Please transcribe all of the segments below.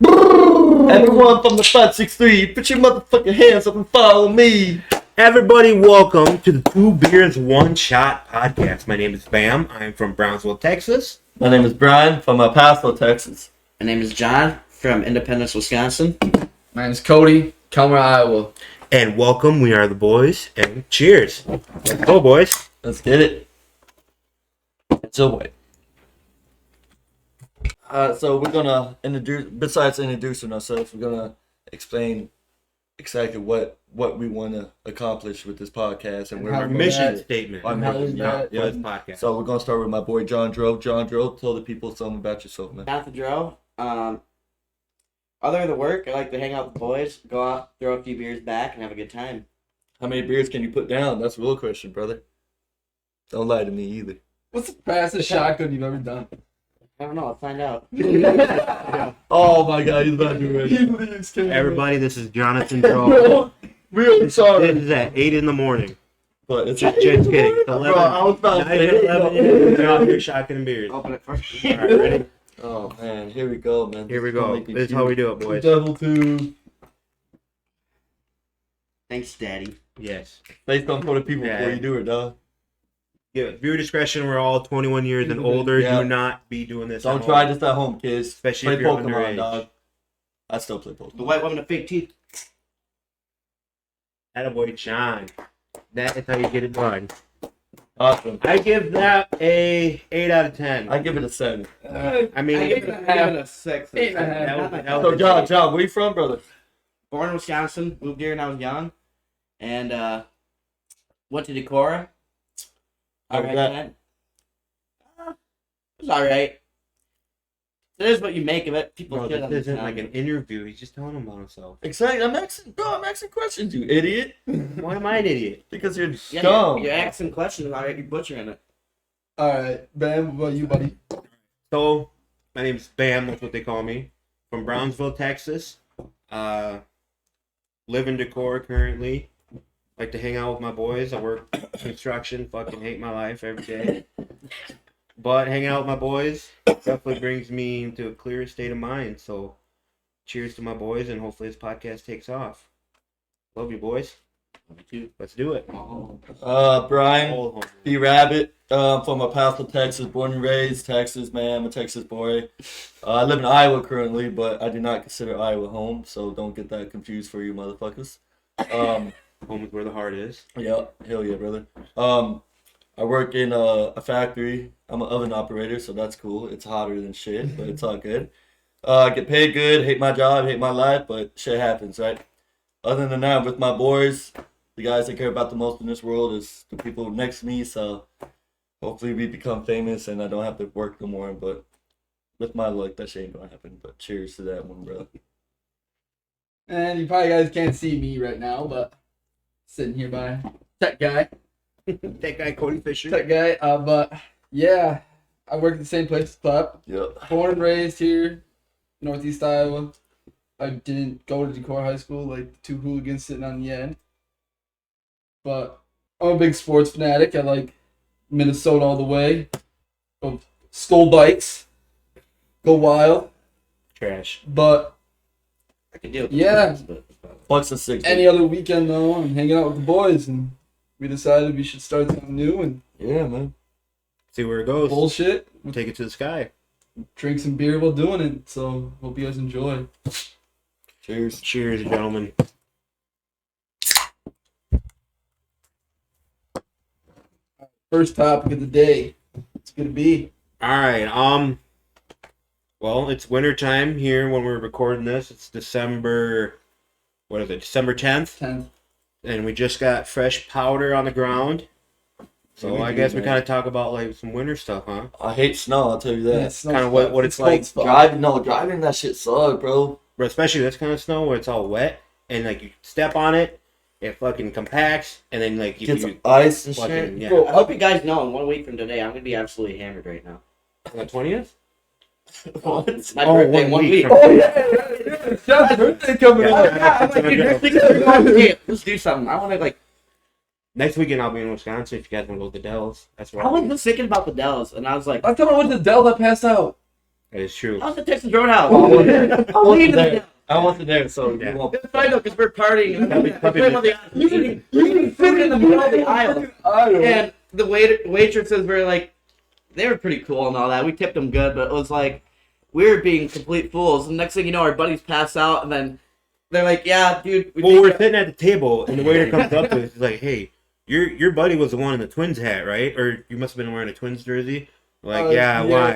Everyone from the 563, put your motherfucking hands up and follow me. Everybody, welcome to the Two Beers One Shot podcast. My name is Bam. I'm from Brownsville, Texas. My name is Brian from El Paso, Texas. My name is John from Independence, Wisconsin. My name is Cody, Kelmer, Iowa. And welcome, we are the boys, and cheers. Let's go, boys. Let's get it. It's a way. So we're gonna besides introducing ourselves, we're gonna explain exactly what we want to accomplish with this podcast and And where how we're we going. Mission that- statement. Our how mission, is yeah, that- yeah. For this podcast. So we're gonna start with my boy John Dro. John Dro, tell the people something about yourself, man. Not the drill. Other than work, I like to hang out with the boys, go out, throw a few beers back, and have a good time. How many beers can you put down? That's a real question, brother. Don't lie to me either. What's the fastest shotgun you've ever done? I don't know. Let's find out. Oh my god, he's about to win. Everybody, this is Jonathan Draw. Really This sorry. is at 8 in the morning. But it's Just kidding. It's 11. Bro, I was about to Not say even 11 yet. We're out here shotgun beers. Open it first. All right, ready? Oh man, here we go, man. Here we This is gonna go. make me This is how we do it, boys. Devil 2. Thanks, Daddy. Yes. Based on for the people Yeah. before you do it, dog. Yeah, viewer discretion. We're all 21 years and older. Yeah. Do not be doing this. Don't at try home. this at home, kids. Especially Play if you're Pokemon, underage. dog. I still play Pokemon. The white woman with fake teeth. Attaboy John. That is how you get it done. Awesome. I give that a 8 out of 10. I give it a 7. I mean, I give it a 6. 8.5. that So was John, where you from, brother? Born in Wisconsin, moved here when I was young, and went to Decorah. How was Alright, that? man. It was alright. It is what you make of it. People Bro, shit on this this isn't like an interview. He's just telling him about himself. Exactly. I'm asking questions, you idiot. Why am I an idiot? Because you're Yeah, dumb. you're asking questions. Alright, you're butchering it. Alright, Bam, what about you, buddy? So, my name's Bam. That's what they call me. From Brownsville, Texas. Live in Decorah currently. Like to hang out with my boys. I work construction. Fucking hate my life every day. But hanging out with my boys definitely brings me into a clearer state of mind. So, cheers to my boys, and hopefully this podcast takes off. Love you, boys. Let's do it. Brian, Old home. B Rabbit, from El Paso, Texas, born and raised, Texas, man. I'm a Texas boy. I live in Iowa currently, but I do not consider Iowa home, so don't get that confused for you motherfuckers. Home is where the heart is. Yeah, hell yeah, brother. I work in a factory. I'm an oven operator, so that's cool. It's hotter than shit, but it's all good. I get paid good, hate my job, hate my life, but shit happens, right? Other than that, with my boys, the guys I care about the most in this world is the people next to me, so hopefully we become famous and I don't have to work no more, but with my luck, that shit ain't gonna happen, but cheers to that one, bro. And you probably guys can't see me right now, but sitting here by tech guy. That guy, Cody Fisher. Tech guy. But yeah, I work at the same place as Clep. Yep. Born and raised here, Northeast Iowa. I didn't go to Decorah High School like the two hooligans sitting on the end. But I'm a big sports fanatic. I like Minnesota all the way. Skull bikes. Go wild. Trash. But I could deal with Yeah. this, but Bucks and six. any other weekend though, I'm hanging out with the boys and we decided we should start something new and Yeah, man. See where it goes. bullshit. Take it to the sky. Drink some beer while doing it. So hope you guys enjoy. Cheers. Cheers, gentlemen. First topic of the day. It's gonna be All right. Well, it's winter time here when we're recording this. It's December. What is it? December 10th, 10th. and we just got fresh powder on the ground. So Yeah, we I do, guess we man. kind of talk about like some winter stuff, huh? I hate snow, I'll tell you that. Kinda what it's like. Driving that shit sucks, bro. But especially this kind of snow where it's all wet and like you step on it, it fucking compacts, and then like Get you some ice and fucking shit. yeah. Bro, I hope you guys know in 1 week from today, I'm gonna be absolutely hammered right now. On the 20th. What? My Oh, birthday, 1 1 week week. from- Oh yeah. John's birthday coming Yeah. up. I'm like, dude, this thing's gonna go on. Hey, let's do something. I want to like. Next weekend I'll be in Wisconsin if you guys want to go to the Dells. That's where I was just thinking about the Dells, and I was like, I thought I went to Dell that passed out. That is true. I was at Texas Roadhouse. I wasn't Leaving there. it. I wasn't there, so Yeah. you won't. It's fine though, because we're partying. Puppy We're eating food in the middle of the aisle. And the waitresses were like, they were pretty cool and all that. We tipped them good, but it was like, we were being complete fools. And next thing you know, our buddies pass out, and then they're like, yeah, dude. Well, we're sitting at the table, and the waiter comes up to us. He's like, "Hey, your buddy was the one in the Twins hat, right? Or you must have been wearing a Twins jersey." We're like, yeah, why?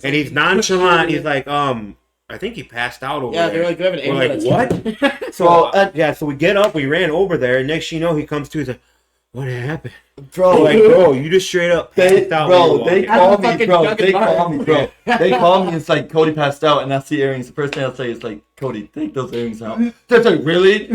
And he's nonchalant. He's like, I think he passed out over Yeah, there. they're like, we have an We're like, ambulance. what? So so we get up, we ran over there, and next thing you know, he comes to, he's like, what happened? Bro, We're like, bro, you just straight up passed out. when you they walked call I'm me, fucking bro. Doug They and call me, bro. They call me. It's like Cody passed out, and I see earrings. The first thing I say is like, Cody, take those earrings out. They're like, really?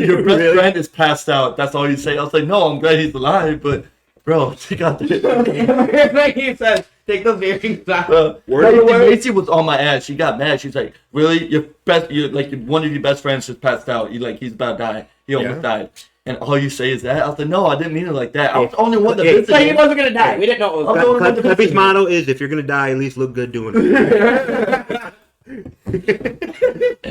Your best friend is passed out. That's all you say. I was like, no, I'm glad he's alive, but bro, take out the. Like he said, take those earrings out. Macy was on my ass. She got mad. She's like, really? One of your best friends just passed out. He's about to die. He almost died. And all you say is that? I was like, no, I didn't mean it like that. I was the only one that visited. So he wasn't gonna die. We didn't know it was I'm gonna going Clippy's motto is, if you're going to die, at least look good doing it.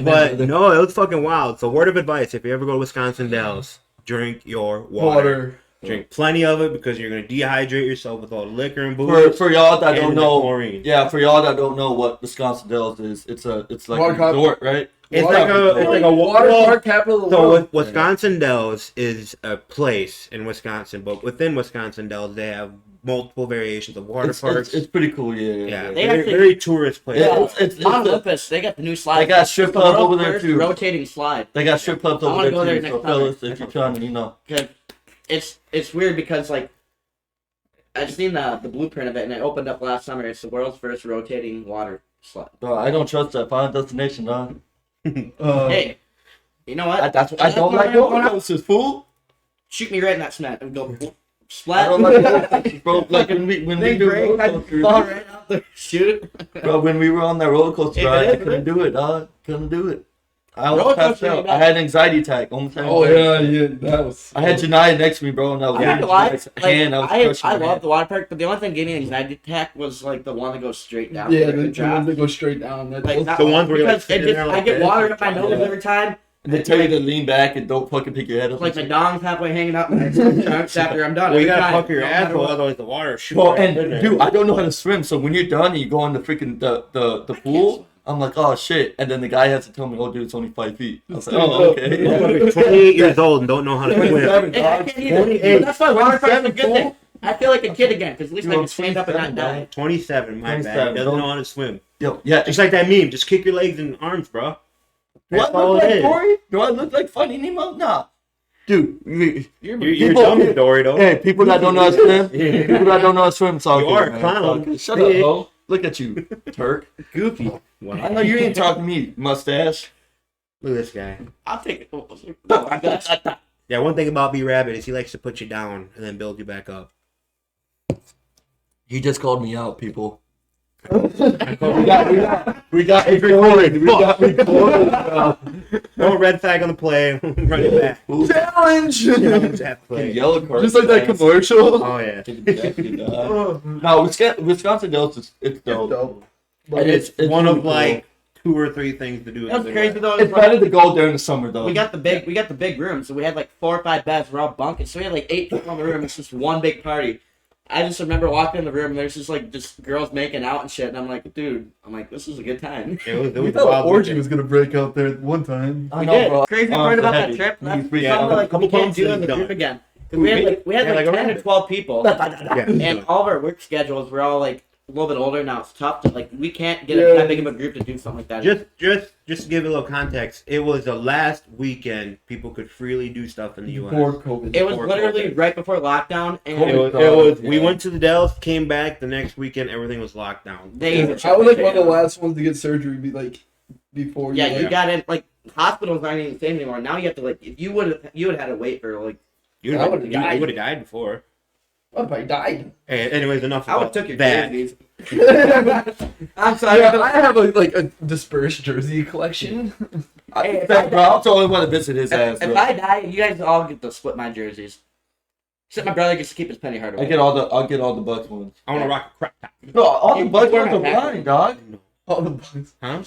But no, it was fucking wild. So word of advice, if you ever go to Wisconsin Dells, drink your water. Drink plenty of it because you're going to dehydrate yourself with all the liquor and booze. For y'all that don't and the know, chlorine. yeah, for y'all that don't know what Wisconsin Dells is, it's like Water a resort, right? It's like a water water park capital of the So world. Wisconsin Dells is a place in Wisconsin, but within Wisconsin Dells, they have multiple variations of water parks. It's pretty cool, yeah. Yeah, They very, actually- very tourist place. Yeah, it's Mount Olympus, they got the new slide. They got strip The clubs world's over there, first too. rotating slide. They got strip clubs I over wanna there go there too. next So summer. fellas, if you're trying to, Cause it's weird because like I've seen the blueprint of it and it opened up last summer. It's the world's first rotating water slide. bro, I don't trust that final destination, dog. Hey, you know what? I don't like roller coasters, fool. Shoot me right in that cement and go I splat. don't like roller coasters, bro. Like when we They do break, roller I coasters, fall right out there. Shoot it. bro. When we were on that roller coaster If it ride, I is, couldn't do it, dog. Couldn't do it. I Roller almost passed coaster ain't out. bad. I had an anxiety attack. Almost had Oh anxiety. yeah, that was. I had Janaya next to me, bro, and I was I'm not gonna lie. Like, hand. I was crushing I her love hand. the water park, but the only thing getting an anxiety attack was like the one that goes straight down. Yeah, the the drop. ones that go straight down. That, Like that The ones where you're, like, because sitting there I like get this. water up my nose Yeah. every time. And they tell you to lean back and don't fucking pick your head up. Like my dong's halfway hanging out my trunks after I'm done. Well, you Every gotta time, pucker your no matter asshole, what. otherwise the water shoots. Well, right in and there. dude, I don't know how to swim. So when you're done and you go in the freaking the pool, I'm like, oh shit. And then the guy has to tell me, oh dude, it's only 5 feet. I was like, oh okay. Motherfucker's 28 years old and don't know how to swim. 27, Hey, I dog. can't either. 28. That's why water parks are a 27, good thing. fool. I feel like a kid again, because at least I You're can stand up and not 27, die. 27, my bad. 27, Doesn't don't- know how to swim. Yo, yeah. Just like that meme, just kick your legs and arms, bro. Do I That's all look it like is. Dory? Do I look like Funny Nemo? Nah. Dude, You're people- dumb as Dory, though. hey, people that don't know how to swim, people that don't know how to swim, it's all You good, are a man. clown. It's all good. Shut up, Bitch. ho. Look at you, Turk. Goofy. I know you ain't talking to me, mustache. Look at this guy. I'll take it. Yeah, one thing about B-Rabbit is he likes to put you down and then build you back up. He just called me out, people. we got recorded. We got recorded. No red flag on the play. Run it back. challenge. Challenge that play. Yellow card. Just like that commercial. Oh, yeah. No, Wisconsin Dells is it's dope. Dope. And it's One really of, like, 2 or 3 things to do. in That's the crazy Midwest. though. cool. It's better to go during the summer though. We got the big room, so we had like 4 or 5 beds. We're all bunking, so we had like 8 people in the room. It's just one big party. I just remember walking in the room and there's just girls making out and shit, and I'm like, dude, this is a good time. It was We a thought wild orgy weekend. was gonna break out there one time. I We know, did. bro. Crazy Arms part are about that heavy. trip, that's Yeah, something like couple we can't bumps do and in the he's group done. again. 'Cause we had Yeah, like like, 10 to 12 people, Yeah. and all of our work schedules were all like a little bit older now. It's tough to like we can't get Yeah. that big of a group to do something like that. Just to give you a little context, it was the last weekend people could freely do stuff in the U.S. Before COVID. It was before literally COVID. right before lockdown, and We Yeah. went to the Dells, came back the next weekend, everything was locked down. they even I shut was that like shit one of the down. last ones to get surgery. Before you. Yeah, like, you got in like hospitals aren't even the same anymore. Now you have to like if you would had had to wait for like You I would would've died. have died before. What if I died? Hey, anyways, enough I would about have took your that. jerseys. I I'm sorry. have a dispersed jersey collection. Hey, if Bro, I also only want to visit his ass. If Bro. I die, you guys all get to split my jerseys. Except my brother gets to keep his penny hard. I'll get all the Bucks ones. I want to rock a crop top. Bro, all the You Bucks wear ones are my hat. fine, dog. Oh, the Bucks. Huh?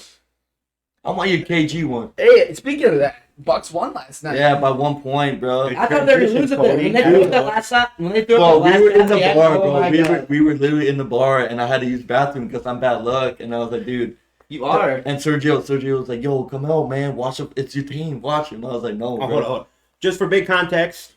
I want your KG one. Hey, speaking of that, Bucks won last night. Yeah, by 1 point, bro. Hey, I thought they were losing there. When they threw up that last shot, when they threw Bro, up the last we were in shot the at bar, end, bro. oh my We God. were literally in the bar, and I had to use the bathroom because I'm bad luck. And I was like, dude. You are. And Sergio was like, yo, come out, man. Watch it. It's your team. Watch him. I was like, no, Oh, bro. hold on. Just for big context,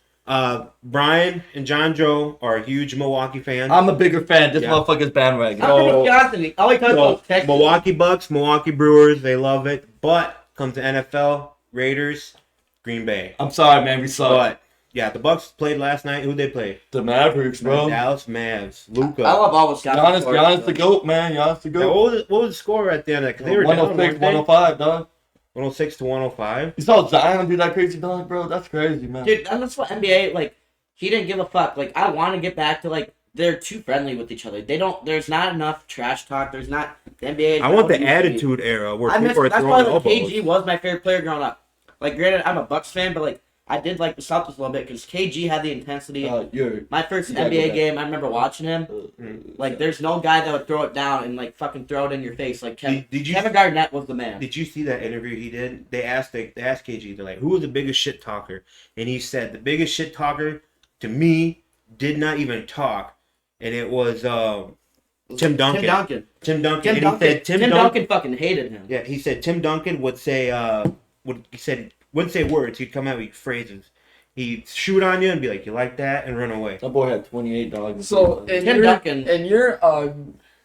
Brian and John Joe are huge Milwaukee fans. I'm a bigger fan. This Yeah. motherfucker's bandwagon. I'm from Wisconsin. All he talks So, about is Texas. Milwaukee Bucks, Milwaukee Brewers, they love it. But comes to NFL, Raiders, Green Bay. I'm sorry, man. We suck. But yeah, the Bucks played last night. Who'd they play? The Mavericks, bro. Dallas Mavs. Luca. I love all Wisconsin. Giannis, sports, Giannis so. the GOAT, man. Giannis the Now, GOAT. what was the score at the end? Because they were down, 106, weren't they? 105, dog. 106 to 105. You saw Zion do that crazy dunk, bro? That's crazy, man. Dude, and that's what NBA, like, he didn't give a fuck. Like, I want to get back to, like, they're too friendly with each other. There's not enough trash talk. There's not, the NBA. I want the used to be. attitude era where I miss, people are that's why, throwing like, elbows. KG was my favorite player growing up. Like, granted, I'm a Bucks fan, but, like, I did like the Celtics a little bit because KG had the intensity. My first you gotta go NBA back. game, I remember watching him. Like, there's no guy that would throw it down and, like, fucking throw it in your face. Like, Did you Kevin Garnett was the man. Did you see that interview he did? They asked KG, they're like, who was the biggest shit talker? And he said the biggest shit talker to me did not even talk, and it was Tim Duncan. Tim Duncan. And he said Tim Duncan fucking hated him. Yeah, he said Tim Duncan would say wouldn't say words. He'd come out with phrases. He'd shoot on you and be like, "You like that?" and run away. That boy had 28 dogs. So, Tim Duncan. And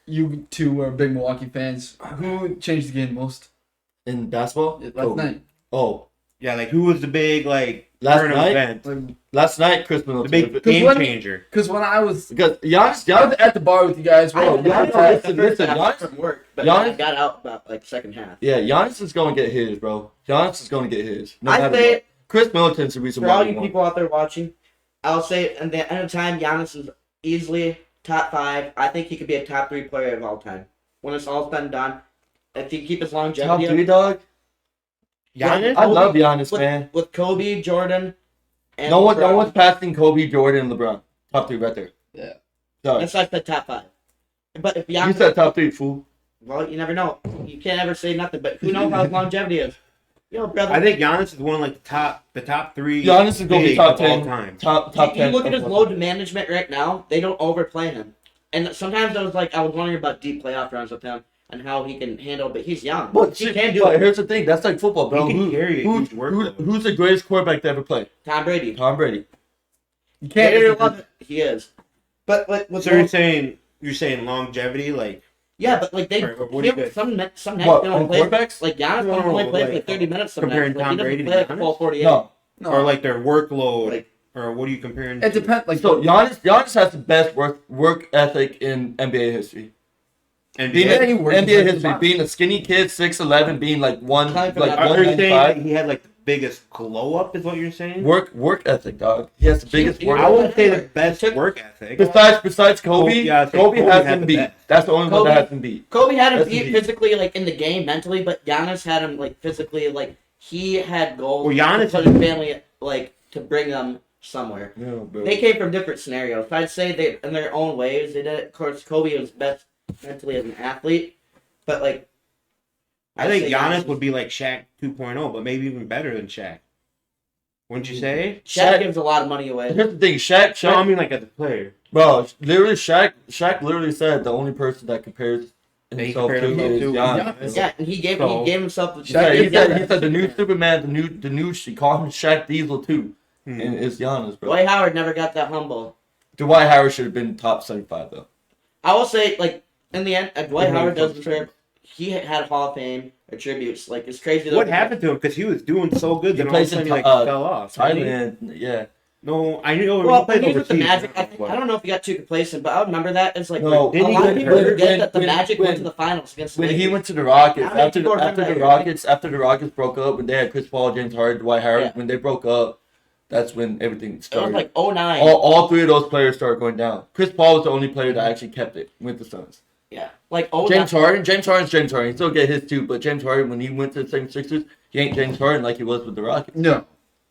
you two are big Milwaukee fans. Who changed the game most in basketball? last Kobe. night? Oh, Yeah, like who was the big like Last turn of night? event? Like, last night, Chris The Middleton. big Because game when- changer. because when I was Because Giannis, at the bar with you guys, I Oh, didn't Giannis- know listen, the first listen, half Giannis- from work, but Giannis- I got out about like second half. yeah, Giannis is going to get his, bro. Giannis is going to get his. No I matter say, what. Chris Middleton's the reason for why all we you won. people out there watching, I'll say at the end of time, Giannis is easily top 5. I think he could be a top 3 player of all time. When it's all said and done, if he keep his Top longevity, 3, dog? Giannis? I love Giannis, with, man. with Kobe, Jordan, and No LeBron. one's passing Kobe, Jordan, and LeBron. Top 3 right there. Yeah. Sorry. That's like the top 5. But if You Giannis, said top 3, fool. well, you never know. You can't ever say nothing. But who knows how his longevity is? Yo, brother. I think Giannis is one of like the top 3. Giannis is going to be big top of all 10. time. Top you 10. look at his load management right now, they don't overplay him. And sometimes I was wondering about deep playoff runs with him and how he can handle, but he's young. But, he can do but it. here's the thing. That's like football, bro. He can carry a huge workload. Who's the greatest quarterback to ever play? Tom Brady. Tom Brady. you Hate it or can't. love it, he is. But like with So you're saying longevity, like yeah, but like they Or what do you guys- some nights they What, don't on play. quarterbacks? Like Giannis No, only no, plays like, like 30 minutes some comparing nights. Like, Tom he doesn't Brady to play like a Giannis? full 48. No. No, or like their workload, Like- or what are you comparing? it depends. Like So Giannis has the best work ethic in NBA history. And Being Yeah, in he works NBA his history, butt. being a skinny kid, 6'11", being like one Are you are you saying 195. he had like the biggest glow up? Is what you're saying? Work ethic, dog. He has the biggest He- work. I ethic. wouldn't say the best work ethic. Besides Kobe, Yeah, I think Kobe Kobe has had him the beat. best. That's the only one Kobe- that has him beat. Kobe had him That's beat indeed. physically, like in the game, mentally, but Giannis had him like physically, like he had goals. Well, Giannis- to put his family like to bring them somewhere. No, bro. They came from different scenarios. I'd say they, in their own ways, they did it. Of course, Kobe was best mentally as an athlete, but like, I I'd think say Giannis would be like Shaq 2.0, but maybe even better than Shaq. Wouldn't you say? Shaq gives a lot of money away. Here's the thing, Shaq, No, I mean like as a player. bro, literally, Shaq literally said the only person that compares That he himself compared to himself is to Giannis. Giannis. Yeah, and he gave So- himself the Yeah, he Shaq. said the new Superman, the new she called him Shaq Diesel too, Hmm. and it's Giannis, bro. Dwight Howard never got that humble. Dwight Howard should have been top 75 though. I will say, like, in the end, Dwight Mhm. Howard does deserve. He had Hall of Fame attributes. Like, it's crazy. What happened to him? Because he was doing so good, He then all of a plays sudden in he like Thailand. fell off. didn't he? Thailand, yeah. No, I know. Well, he played when he was with the overseas. Magic, I don't know if he got too complacent, but I remember that as like No, a didn't he lot get of people hurt? forget that the When- Magic when- went to the finals against the When he Lakers. went to the Rockets, How many people remember that, after the Rockets broke up, when they had Chris Paul, James Harden, Dwight Howard, Yeah. when they broke up, that's when everything It was started. like 09. all three of those players started going down. Chris Paul was the only player that actually kept it with the Suns. Yeah, like 09. James Harden's James Harden. He still get his too, but James Harden, when he went to the same Sixers, he ain't James Harden like he was with the Rockets. No.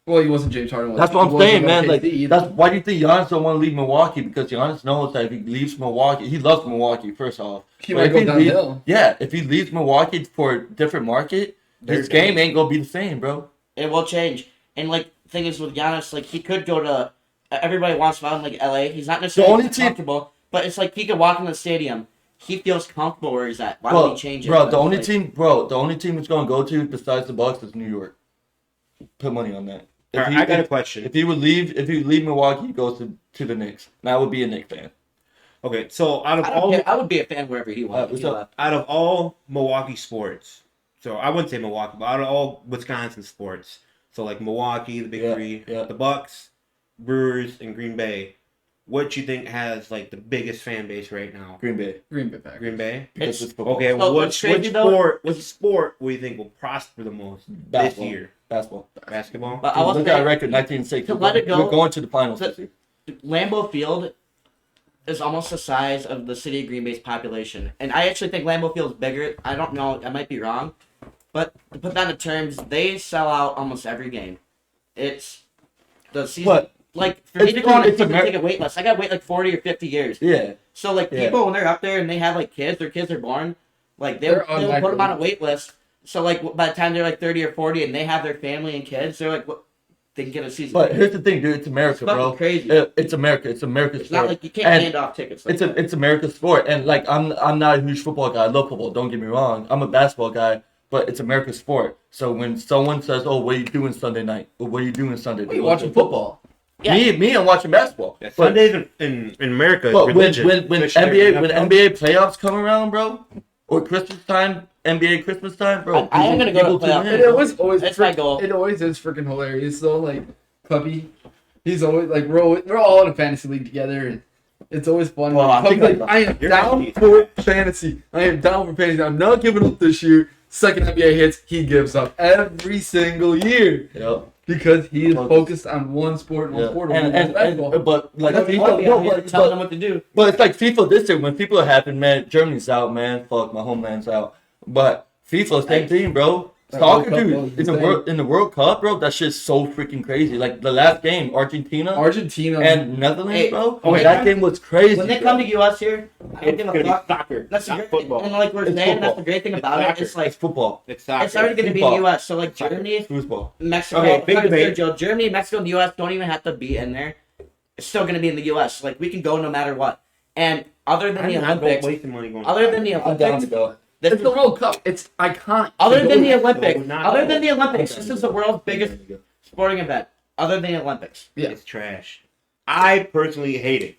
Well, he wasn't James Harden. That's what I'm He saying, wasn't man. Like, OKC either. that's why do you think Giannis don't want to leave Milwaukee? Because Giannis knows that if he leaves Milwaukee, he loves Milwaukee. First off, He But might if go he downhill. leaves- yeah, if he leaves Milwaukee for a different market, his game ain't gonna be the same, bro. It will change. And like, thing is with Giannis, like he could go to. Everybody wants to him like LA. He's not necessarily only team- comfortable, but it's like he could walk in the stadium. He feels comfortable where he's at. Why would Bro, he change it? bro, But the only like, team, he's gonna go to besides the Bucks is New York. Put money on that. All right, I got a question. If he would leave, Milwaukee, he goes to the Knicks. And I would be a Knicks fan. Okay, so out of I don't all care. I would be a fan wherever he went. what's if he up? left. out of all Milwaukee sports, so I wouldn't say Milwaukee, but out of all Wisconsin sports, so like Milwaukee, the Big Yeah, Three, yeah. the Bucks, Brewers, and Green Bay, what you think has like the biggest fan base right now? Green Bay. Green Bay Packers. Green Bay. Because It's- it's football. Okay, So, what what's crazy, which though, sport? What sport do you think will prosper the most Basketball. this year? Basketball. Basketball. But I will Look say, at our record, 19-6. to let it go- We're going to the finals to- this year. Lambeau Field is almost the size of the city of Green Bay's population, and I actually think Lambeau Field is bigger. I don't know. I might be wrong, but to put that in terms, they sell out almost every game. It's the season. What? Like for me It's to go on a it's season Amer- ticket wait list, I got to wait like 40 or 50 years. Yeah. So like Yeah. people when they're up there and they have like kids, their kids are born, like They're they'll put them unlikely. on a wait list. So like by the time they're like 30 or 40 and they have their family and kids, they're like, what? They can get a season. But ticket. here's the thing, dude. It's America, It's fucking bro. crazy. It's America. It's America's It's not sport. like you can't And hand off tickets. Like it's America's sport, and like I'm not a huge football guy. I love football. Don't get me wrong. I'm a basketball guy, but it's America's sport. So when someone says, "Oh, what are you doing Sunday night?" Or "What are you doing Sunday?" What are you watching football? Yeah. Me, I'm watching basketball. Yeah, But- Sundays in America is But when religion. when Especially NBA playoffs come around, bro, or Christmas time, NBA Christmas time, bro. I am gonna go to people tune playoff. in. It always That's my goal. It always is freaking hilarious though. Like Puppy, he's always like we're all in a fantasy league together, and it's always fun. Well, I Puppy's think like, I am You're down happy. for fantasy. I am down for fantasy. I'm not giving up this year. Second NBA hits, he gives up every single year Yep. because he is Focus. focused on one sport, Yeah. sport, And basketball. but like That's FIFA, why we no, You're telling them what to do. but it's like FIFA this year when FIFA happened, man. Germany's out, man. Fuck, my homeland's out. But FIFA, same thing, bro. That Soccer, World Cup dude, was in the insane. World Cup, bro, that shit's so freaking crazy. Like the last game, Argentina Argentina and Netherlands, Hey, bro. okay. That game was crazy. When they bro. come to US here, I don't It's give gonna a be fuck. soccer. That's the not great, football. and like we're It's saying, football. that's the great thing It's about it. soccer. It's like It's football. It's soccer. it's already going to be in Football. the US. So like Soccer. Germany, Football. Mexico, Okay, big sorry, debate. Sergio, Germany, Mexico, and the US don't even have to be in there. It's still going to be in the US. Like we can go no matter what. And other than the I'm not Olympics, wasting money going. other than the I'm down to Olympics, go. this It's the World Cup. It's iconic. other than the No, Olympics, not other all. than the Olympics, this is the world's biggest sporting event. Other than the Olympics. Yeah. It's trash. I personally hate it.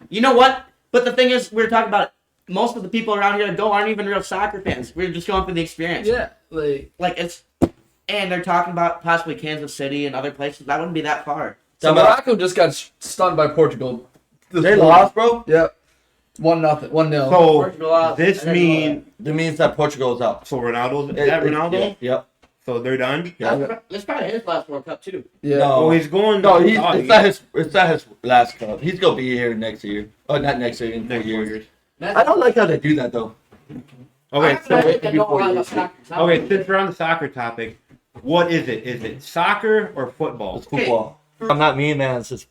You know what? But the thing is, we were talking about it. Most of the people around here that go aren't even real soccer fans. We're just going for the experience. Yeah, like Like it's, and they're talking about possibly Kansas City and other places. That wouldn't be that far. so Time out. Morocco just got stunned by Portugal. They lost, bro. Yep. 1-0. 1-0. So Portugal lost. this I didn't know mean That means that Portugal's out. so Ronaldo's is that Ronaldo? Yep. So they're done. Yeah. That's probably his last World Cup too. Yeah. No. Oh, he's going. No, oh, it's not his last cup. He's gonna be here next year. Oh, not next year, in 4 next 4 years. years. I don't like how they do that though. Okay, so so okay, since we're on the soccer topic, what is it? Is it soccer or football? It's football. I'm not mean, man. It's just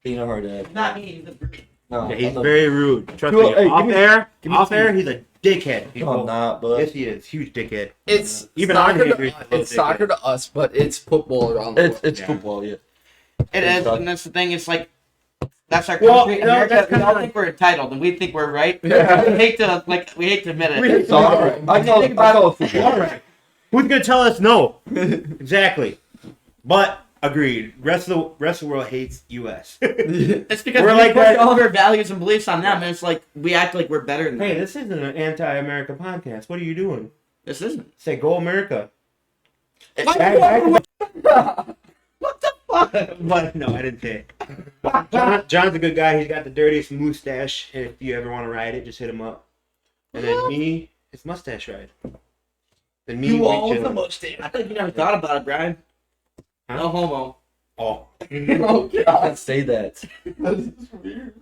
being a hard dad. Not me. No, Yeah, he's I'm not- very rude. Trust Dude, me. hey, give Off me- air, give me off some- air, he's a dickhead. No, people. I'm not, but Yes, he is. Huge dickhead. It's Even soccer. on here, he's a little It's soccer dickhead. to us, but it's football around the world. it's Yeah. football. Yeah. It is, and that's the thing. It's like that's our Well, country. no, America, that's we all kinda think we're entitled, and we think we're right. Yeah. We hate to admit it. It's soccer. I call it football. All right. Who's gonna tell us no? Exactly. But agreed. Rest of the world hates U.S. It's because We're we like push that- all of our values and beliefs on them, and it's like we act like we're better than Hey, them. this isn't an anti-America podcast. What are you doing? This isn't. Say go America. What the fuck? But no, I didn't say it. John's a good guy. He's got the dirtiest mustache. And if you ever want to ride it, just hit him up. And then me, it's mustache ride. Then me, You we all chill. the most damn. I think you never thought about it, Brian. Huh? No homo. Oh, Oh I god. can't say that. This is weird.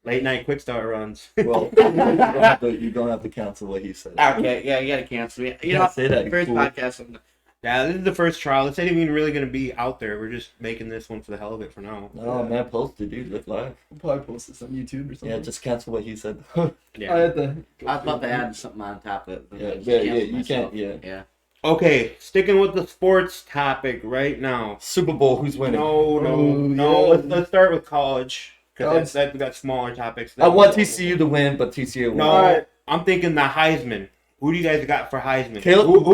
late night quick start runs. Well, you don't have to cancel what he said. Okay, yeah, you gotta cancel me. You know, Can't say that. You first fool. podcast. Yeah, this is the first trial. This ain't even really gonna be out there. We're just making this one for the hell of it for now. No, man, post it, dude. Live live. We'll probably post this on YouTube or something. Yeah, just cancel what he said. I had to. I was about to add something on top of it. Yeah, Just yeah, cancel you myself. can't, yeah. Yeah. Okay, sticking with the sports topic right now. Super Bowl, who's winning? No. yeah. Let's start with college College. because we got smaller topics. I want TCU to win, but TCU won. No, Alright. I'm thinking the Heisman. Who do you guys got for Heisman? Caleb-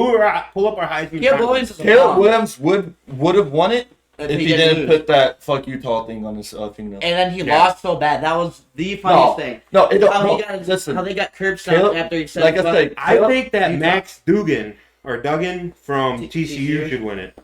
Pull up our Heisman. Caleb rankings. Williams is a Caleb bomb. Williams would have won it If if he didn't didn't lose. put that fuck Utah thing on his fingernail. And then he Yeah. lost so bad. That was the funniest thing. No, it don't. How No, he got listen, how they got curb stomped Caleb- after he said like I fuck. said, I Caleb- think that Utah. Max Duggan from TCU TCU should win it.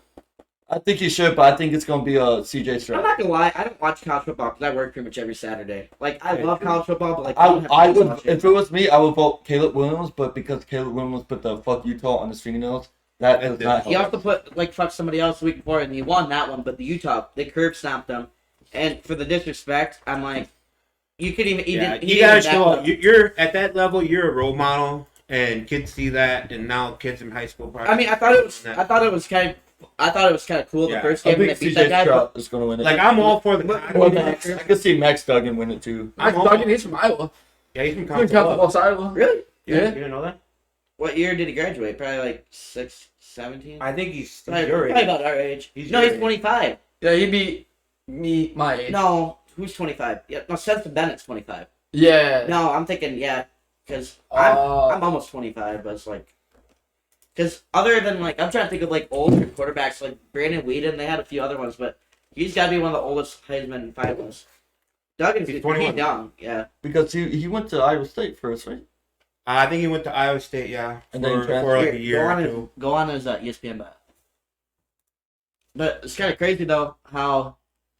I think he should, but I think it's gonna be CJ I'm Stroud. not gonna lie, I don't watch college football because I work pretty much every Saturday. Like I Yeah, love true. college football, but like I don't have I time to would, watch it. if it was me, I would vote Caleb Williams, but because Caleb Williams put the fuck Utah on his fingernails, that does not He help. also put like fuck somebody else the week before, and he won that one. But the Utah, they curb stomped him, and for the disrespect, I'm like, you could even. He Yeah, didn't, he you gotta didn't show back up. You're at that level. You're a role model, and kids see that, and now kids in high school. Probably I mean, I thought it was kind of cool the Yeah. first I game when think they beat that CJ guy. Stroud is gonna win it. like I'm all for the. Or Max. I could see Max Duggan win it too. I'm Max all- Duggan, he's from Iowa. Yeah, he's from He's from Colorado. Iowa. Really? Yeah, Yeah. you didn't know that? What year did he graduate? Probably like 17? I think he's Probably, your probably age. about our age. He's No, your he's age. 25. Yeah, he'd be me, my age. No, who's 25? Yeah, no, Stetson Bennett's 25. Yeah. No, I'm thinking, yeah, because Uh, I'm almost 25, but it's like, because other than like, I'm trying to think of like older quarterbacks like Brandon Whedon, they had a few other ones, but he's got to be one of the oldest Heisman finalists. Duggan's He's he's 21. young, yeah. Because he went to Iowa State first, right? I think he went to Iowa State, yeah, And then for transferred. like a year or two. Go on his ESPN bio. But it's kind of crazy though how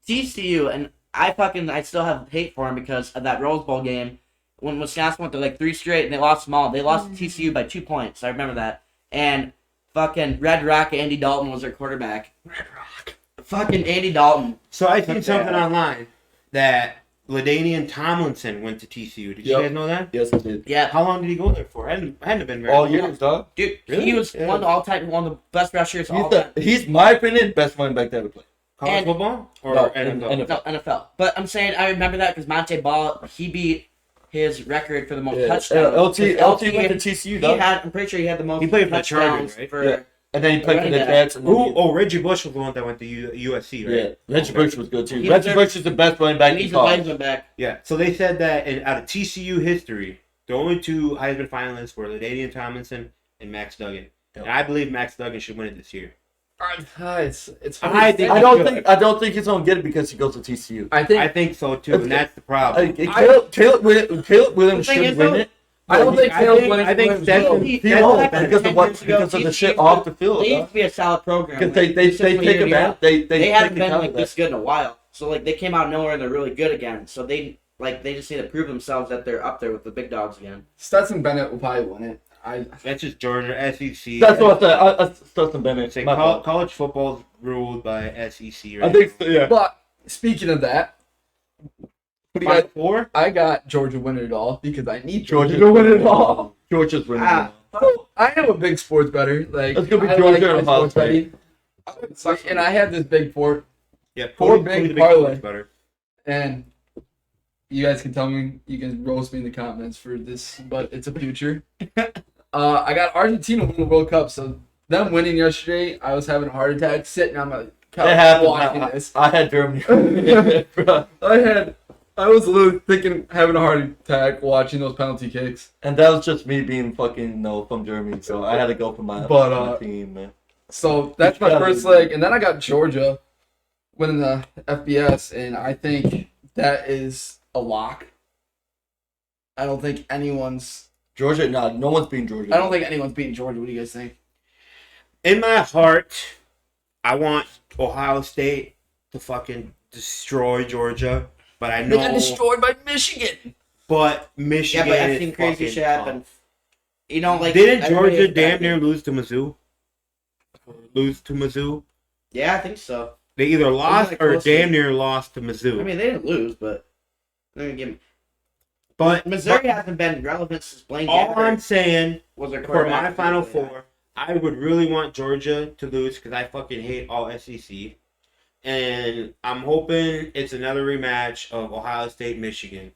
TCU and I still have hate for him because of that Rose Bowl game when Wisconsin went to like 3 straight and they lost them all. They lost to TCU by 2 points. I remember that. And fucking Red Rock Andy Dalton was their quarterback. Red Rock. Fucking Andy Dalton. So I seen Okay. something online that LaDainian Tomlinson went to TCU. Did you Yep. guys know that? Yes, he did. Yeah. How long did he go there for? Hadn't been very All long. years, dog. Dude, Really? he was Yeah. one of the best rushers of He's all time. he's my opinion best running back to ever play. College And- football or No, NFL? NFL. No, NFL. But I'm saying I remember that because Monte Ball, he beat his record for the most Yeah. touchdowns. LT 'Cause went to TCU, He dog. had, I'm pretty sure he had the most He played for the touchdowns Chargers, right? for Yeah. And then he played for Running the back. Jets. And Who? Oh, Reggie Bush was the one that went to USC, right? Yeah, Reggie Bush was good too. He Reggie deserved- Bush is the best running back and in he's a college. Heisman back. Yeah. So they said that out of TCU history, the only 2 Heisman finalists were LaDainian Tomlinson and Max Duggan. Yep. And I believe Max Duggan should win it this year. It's I think- I don't think he's gonna get it because he goes to TCU. I think I think so too, and that's the problem. Caleb Williams The thing should is, win though, it. I don't think I Caleb think- Williams I think wins. Stetson- He That's won't the best. because of what because of the shit off the field. They used dog. to be a solid program. Because like, they consistently take year in, year advantage. out. They They haven't been account like of this good in a while. So like they came out of nowhere and they're really good again. So they just need to prove themselves that they're up there with the big dogs again. Stetson Bennett will probably win it. That's just Georgia SEC. That's what I said. Stetson Bennett. Say My fault. college football's ruled by SEC. Right I think so, yeah. But speaking of that, what do you Final guys? Four. I got Georgia winning it all because I need Georgia's Georgia to win it all. Georgia's winning. Ah. I am a big sports bettor. Like Let's go be I Georgia my and Ohio sports betting. And I had this big four, Yeah, Four Cody's big the big parlay. sports better. and you guys can tell me, you can roast me in the comments for this, but it's a future. I got Argentina winning the World Cup, so them winning yesterday, I was having a heart attack sitting on my It couch happened. watching I, this. I had Germany. Bro. I was literally thinking, having a heart attack watching those penalty kicks. And that was just me being fucking from Germany, so I had to go for my, But, my team, man. So that's my first leg, and then I got Georgia winning the FBS, and I think that is a lock. I don't think anyone's. Georgia, no one's beating Georgia. I don't think anyone's beating Georgia. What do you guys think? In my heart, I want Ohio State to fucking destroy Georgia, but I know. They got destroyed by Michigan. But Yeah, Michigan but I've is seen crazy fucking shit happen. tough. You know, like Didn't everybody Georgia damn expected- near lose to Mizzou? Yeah, I think so. They either lost like or close damn to- near lost to Mizzou. I mean, they didn't lose, but they're gonna give but Missouri hasn't been relevant since Blaine all I'm Gabbert saying was their for quarterback. my Final Four, I would really want Georgia to lose because I fucking hate all SEC. And I'm hoping it's another rematch of Ohio State, Michigan.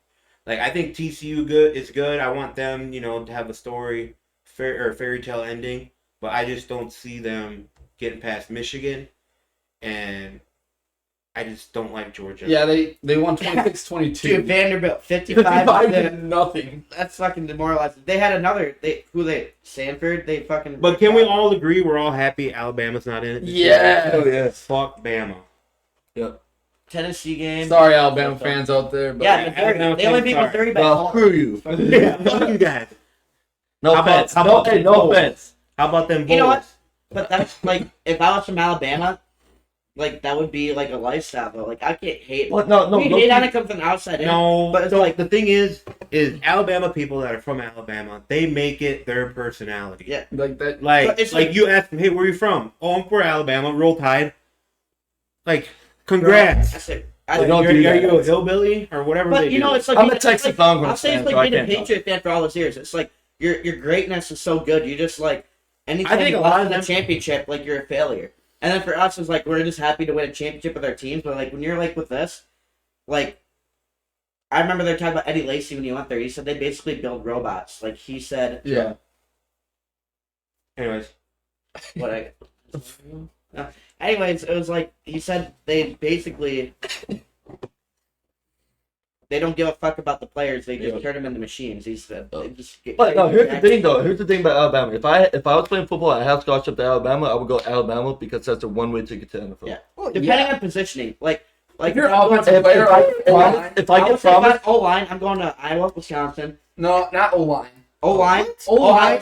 Like, I think TCU is good. I want them, to have a story, fairy tale ending. But I just don't see them getting past Michigan. And I just don't like Georgia. Yeah, they won 26-22. Dude, Vanderbilt 55 55 nothing. That's fucking demoralizing. They had another. Sanford. They fucking. But can we all agree we're all happy Alabama's not in it? Yeah. Oh yes. Fuck Bama. Yep. Tennessee game. Sorry, Alabama fans out there, but Yeah, Missouri. Alabama They only fans, beat sorry. Missouri by Well, screw you. Yeah, fuck you guys. No How about- offense. how No, about hey, no Bulls? offense. How about them You know what? Bulls? But that's like, if I was from Alabama, like that would be like a lifestyle. Though, like I can't hate. What? No, we no. hate on it comes from the outside. in. No, but it's so like the thing is Alabama people that are from Alabama, they make it their personality. Yeah. like that. Like, But it's like like- you ask them, hey, where are you from? Oh, I'm from Alabama. Roll Tide. Like, congrats. That's it. They don't Are do that. you a hillbilly or whatever But they you do? know, it's like I'm a being- Texas like, Longhorns I'll say fan, it's so like I being a can't talk. Patriot fan for all those years. It's like your greatness is so good. You just like anytime I think you a lot lost of the them- championship, like you're a failure. And then for us, it's like we're just happy to win a championship with our teams. But like when you're like with this, like I remember they're talking about Eddie Lacy when he went there. He said they basically build robots. Like he said, Yeah. Anyways, what I. No. Anyways, it was like he said they basically they don't give a fuck about the players. They just Yeah. turn them into machines. He said. They just get But no, here's the thing though. Here's the thing about Alabama. If I was playing football and I had scholarship to Alabama, I would go Alabama because that's a one-way ticket to NFL. Yeah. Well, Depending on positioning, like if you're if I'm going- offensive player, If I would get say promised, O line, I'm going to Iowa, Wisconsin. no, not O line. O line, O-line?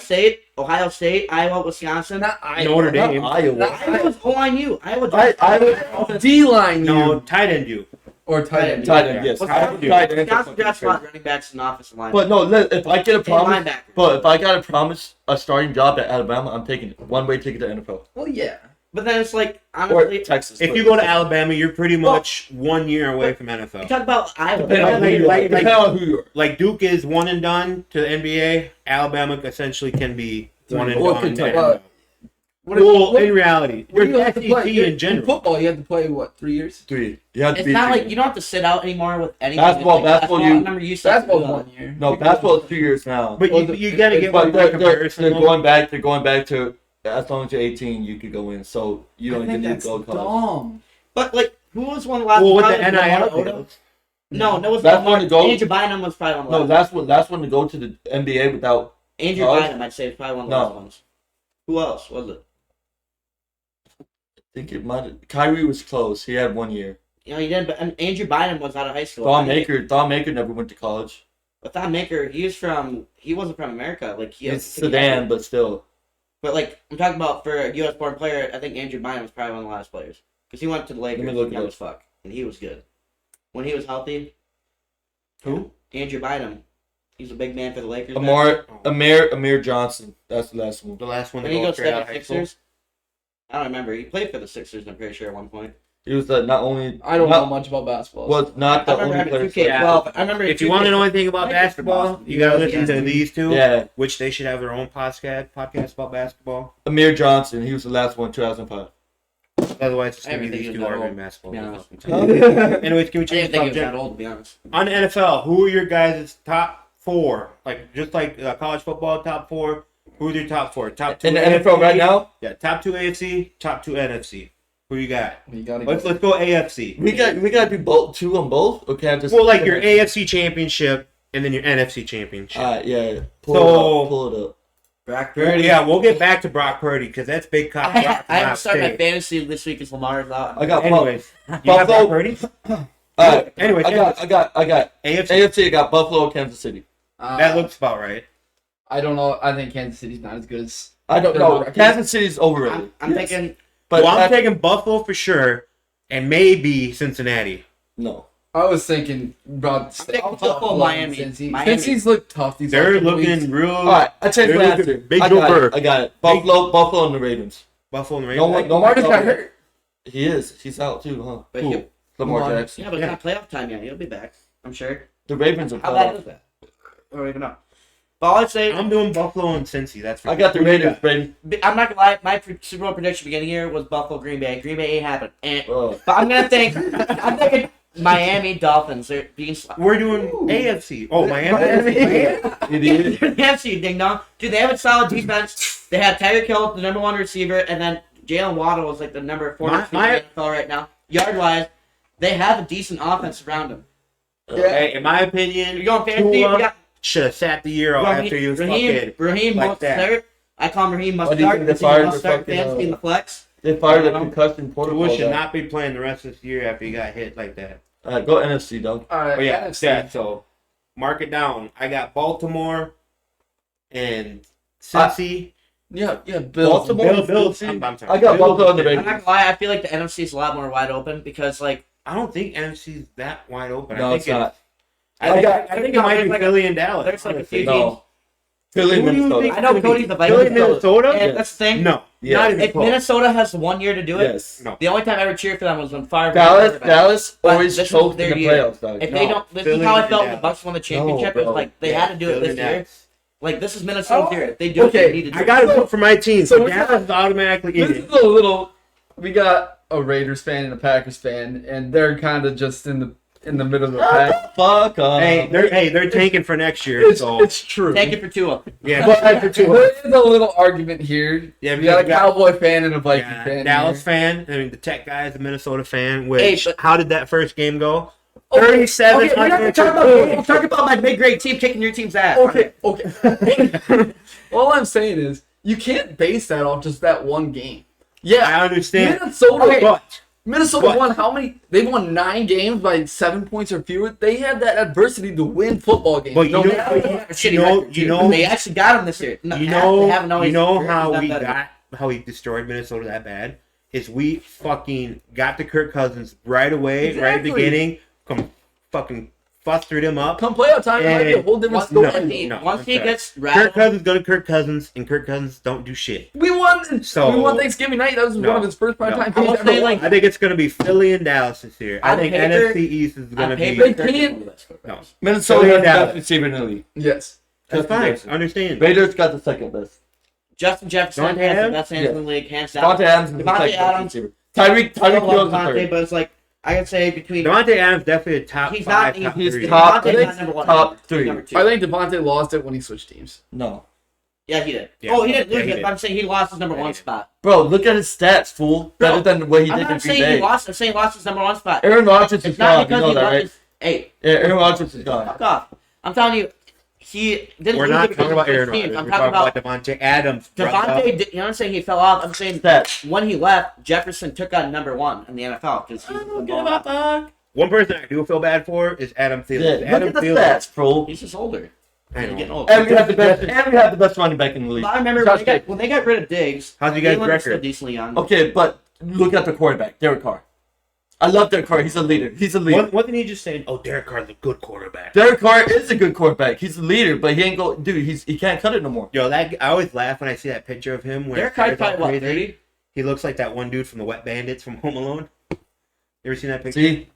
Ohio State, Iowa, Wisconsin. Not Iowa. Notre Dame. not Iowa. Iowa's O line U. Iowa. I D line, no, tight end you. or tight end. tight end, yes. Wisconsin, Tight end. Wisconsin draft spot running backs and offensive line. But no, if I get a And promise, linebacker. but if I got a promise a starting job at Alabama, I'm taking it. One-way ticket to NFL Well, yeah. But then it's like or honestly, Texas. If you go to Alabama, you're pretty much 1 year away from you NFL. talk about Iowa. depending on who you are. like- Depending on who you are. Like Duke is one and done to the NBA. Alabama essentially can be one and Or done. Kentucky. to What Well, in reality, what do you there's have to play? SEC in In general. football, you have to play, what, 3 years? 3. You have to It's be not three. like you don't have to sit out anymore with anything. Basketball, It's like basketball, I you- remember you used to have to do Basketball's that. 1 year. No, basketball is 2 years now. But Well, you got to get But one more comparison. they're though. going back. They're going back to as long as you're 18, you could go in. So you don't I even think need that's to go to college. dumb. But like, who was one last? Well, with probably the NIL Lamar Odom? deals. No, no, was That's Lamar- one to go- Andrew Bynum was probably one of the No, last. that's when to go to the NBA without. Andrew college? Bynum, I'd say, is probably one of the No. last ones. Who else was it? I think it might. Kyrie was close. He had 1 year. You know, he did, but Andrew Bynum was out of high school. Thon Maker never went to college. But Thon Maker, he wasn't from America. Like he It's Sudan, but still. But like I'm talking about for a U.S. born player, I think Andrew Bynum was probably one of the last players because he went to the Lakers Let me look it young up. as fuck, and he was good when he was healthy. Who? Andrew Bynum, he's a big man for the Lakers. Amir Johnson. That's the last one. The last one to When he go goes straight out of high school. 76ers. I don't remember. He played for the Sixers. I'm pretty sure at one point. He was not only. I don't not, know much about basketball. Was not I the remember only having player. 2K12. I remember. If you want to know anything about Lakers basketball, you gotta listen to Yeah. these two. Yeah, Which they should have their own podcast about basketball. Amir Johnson. He was the last one, 2005. Otherwise, it's gonna be Everything these is two that arguing old, basketball. to be honest. Anyways, can we I change didn't the think he was subject? that old, to be honest. On the NFL, who are your guys' top four? Like just like college football, top four. Who's your top four? Top two In the AFC? NFL right now, Yeah, top two AFC, top two NFC. Who you got? You gotta Let's go AFC. we got to do both two on both. Okay, just Well, like your AFC championship and then your NFC championship. Yeah. So- Pull it up. Brock Yeah, we'll get back to Brock Purdy because that's big cock. I Brock from haven't Ohio started my State. fantasy this week as Lamar's out. I got. Anyways, you got Buffalo- Brock Purdy. Anyways, I got AFC. AFC. I got Buffalo, Kansas City. That looks about right. I don't know. I think Kansas City's not as good as. I don't Their know. record. Kansas City's overrated. I'm thinking. But Well, I'm that's- taking Buffalo for sure, and maybe Cincinnati. no. I was thinking about thinking Buffalo, Miami. Miami. Cincy's look tough. These They're last couple looking weeks. real. All right, I changed my They're answer. looking big I Joe got Burrow. it. I got it. Buffalo, and the Ravens. Buffalo and the No Ravens. one, no Lamar one just got hurt. He is. He's out too, huh? But Who? he- Lamar Lamar. Jackson. yeah, but Yeah. it's not playoff time yet. He'll be back. I'm sure. The Ravens are How bad playoff. is that? I don't even know. But all I'd say, I'm doing Buffalo and Cincy. That's for I got the Who you Raiders, got? baby. I'm not gonna lie. My Super Bowl prediction beginning here was Buffalo Green Bay. Green Bay ain't happening. Oh. But I'm gonna think. I'm thinking Miami Dolphins. They're being. We're doing Ooh. AFC. Oh, Miami. Idiot. AFC ding dong. Dude, they have a solid defense. They have Tyreek Hill, the number 1 receiver, and then Jalen Waddle is like the number 4 receiver in the NFL right now. Yard wise, they have a decent offense around them. Hey, in my You're opinion, going fantasy. You Tua got should have sat the year out after you fucking. Raheem like must that. start. I call him Raheem must Why do you start think they because he fired must the start fucking, fantasy in the flex. They fired a concussion protocol. Tua should guy. not be playing the rest of this year after he got hit like that. Go NFC, dog. All right. But yeah, NFC. yeah. So mark it down. I got Baltimore and Cincy. Yeah, Bills. Baltimore, Bills. Cincy. I'm sorry. I got Bills. Buffalo on the I'm Raiders. not gonna lie. I feel like the NFC is a lot more wide open because like I don't think NFC's that wide open. No, I it's think not. I think, got- I think it might be Philly and Dallas. there's like a few honestly. teams. No. Philly, Who do you Minnesota. think I know it's gonna Cody's be? the Vikings. Philly, Minnesota? And that's the thing. No, Yeah. not even If close. Minnesota has 1 year to do it, Yes. No. the only time I ever cheered for them was when Favre. Dallas But always this is choked their in the year. playoffs, dog. If they No, don't, this Philly is how I and felt when the Dallas. Bucks won the championship. No, It was bro. like they Yeah, had to do it Philly this and year. Dallas. Like this is Minnesota's Oh, year. If they do it, okay. they need to do I it. gotta vote for my team. So So we Dallas is automatically in This it. is a little. We got a Raiders fan and a Packers fan, and they're kind of just in the middle of the pack. Fuck off. They're tanking for next year. So It's true. Take it for Tua. yeah, But there is a little argument here. Yeah, we got a because- Cowboy fan and a Viking yeah, fan. Dallas here. fan. I mean, the Tech guy is a Minnesota fan. Hey, Which but- how did that first game go? Okay, 37. Okay, we're not gonna talk about games. We'll talk about my mid-grade team kicking your team's ass. Okay. All I'm saying is you can't base that off just that one game. Yeah, I understand, Minnesota. but Minnesota What? won how many? They won 9 games by 7 points or fewer. They had that adversity to win football games. But you No know- matter what. you know- they actually got him this year. No, you they know haven't always- how not we that- how we destroyed Minnesota that bad is we fucking got to Kirk Cousins right away, right at the Exactly. beginning, fucking flustered him up. Come playoff time, it might be a whole different Once, story. once he I'm sorry. gets Kirk rattled, Cousins go to Kirk Cousins, and Kirk Cousins don't do shit. We won. So- we won Thanksgiving night. That was No. one of his first prime No. time I games will ever say, won. like, I think it's gonna be Philly and Dallas this year. I On think paper- NFC East is gonna on be. paper, They Kirk is can't- one of the best quarterbacks. No. Minnesota Philly has and the best Dallas. receiver in the league. Yes. That's Justin fine. Jefferson. Understand. Raiders got the second best. Justin Jefferson Devontae has the Adams? best hands in the league, hands down. Devontae Adams is the Devontae second best Adams. receiver. Tyreek I Hill's love the Devontae, third. but it's like I could say between Devontae Adams definitely a top He's 5, not- top he's 3. top- Devontae's I not think number one. top He's three. number two. I think Devontae lost it when he switched teams. No. Yeah, he did. Yeah. Oh, he didn't lose Yeah, he it. did. But I'm saying he lost his number Yeah, one he did. spot. Bro, look at his stats, fool. Bro, Better than what he I'm did in not Green saying he Bay. lost. I'm saying he lost his number one spot. Aaron Rodgers is It's not gone. You because know he that, lost right? his. Hey, Yeah, Aaron Rodgers is gone. fuck off. I'm telling you, he didn't We're lose not it because talking about of his Aaron teams. Rodgers. I'm We're talking talking about about Devontae Adams. brother. Devontae. You know what I'm saying? He fell off. I'm saying Stats. when he left, Jefferson took on number one in the NFL because One person I do feel bad for is Adam Yeah, Thielen. look Adam at the Thielen. stats, bro. he's just older. I He's know. getting older. And we have the best running back in the league. I remember Josh when they got rid of Diggs. How's you guys' Thielen was still record? decently young. Okay, but look at the quarterback, Derek Carr. I love Derek Carr. He's a leader. He's a leader. Wasn't he just saying, "Oh, Derek Carr's a good quarterback"? Derek Carr is a good quarterback. He's a leader, but he ain't go. Dude, he can't cut it no more. Yo, I always laugh when I see that picture of him. When Derek his Carr's hair's all probably what, crazy. 30? He looks like that one dude from the Wet Bandits from Home Alone. You ever seen that picture? See,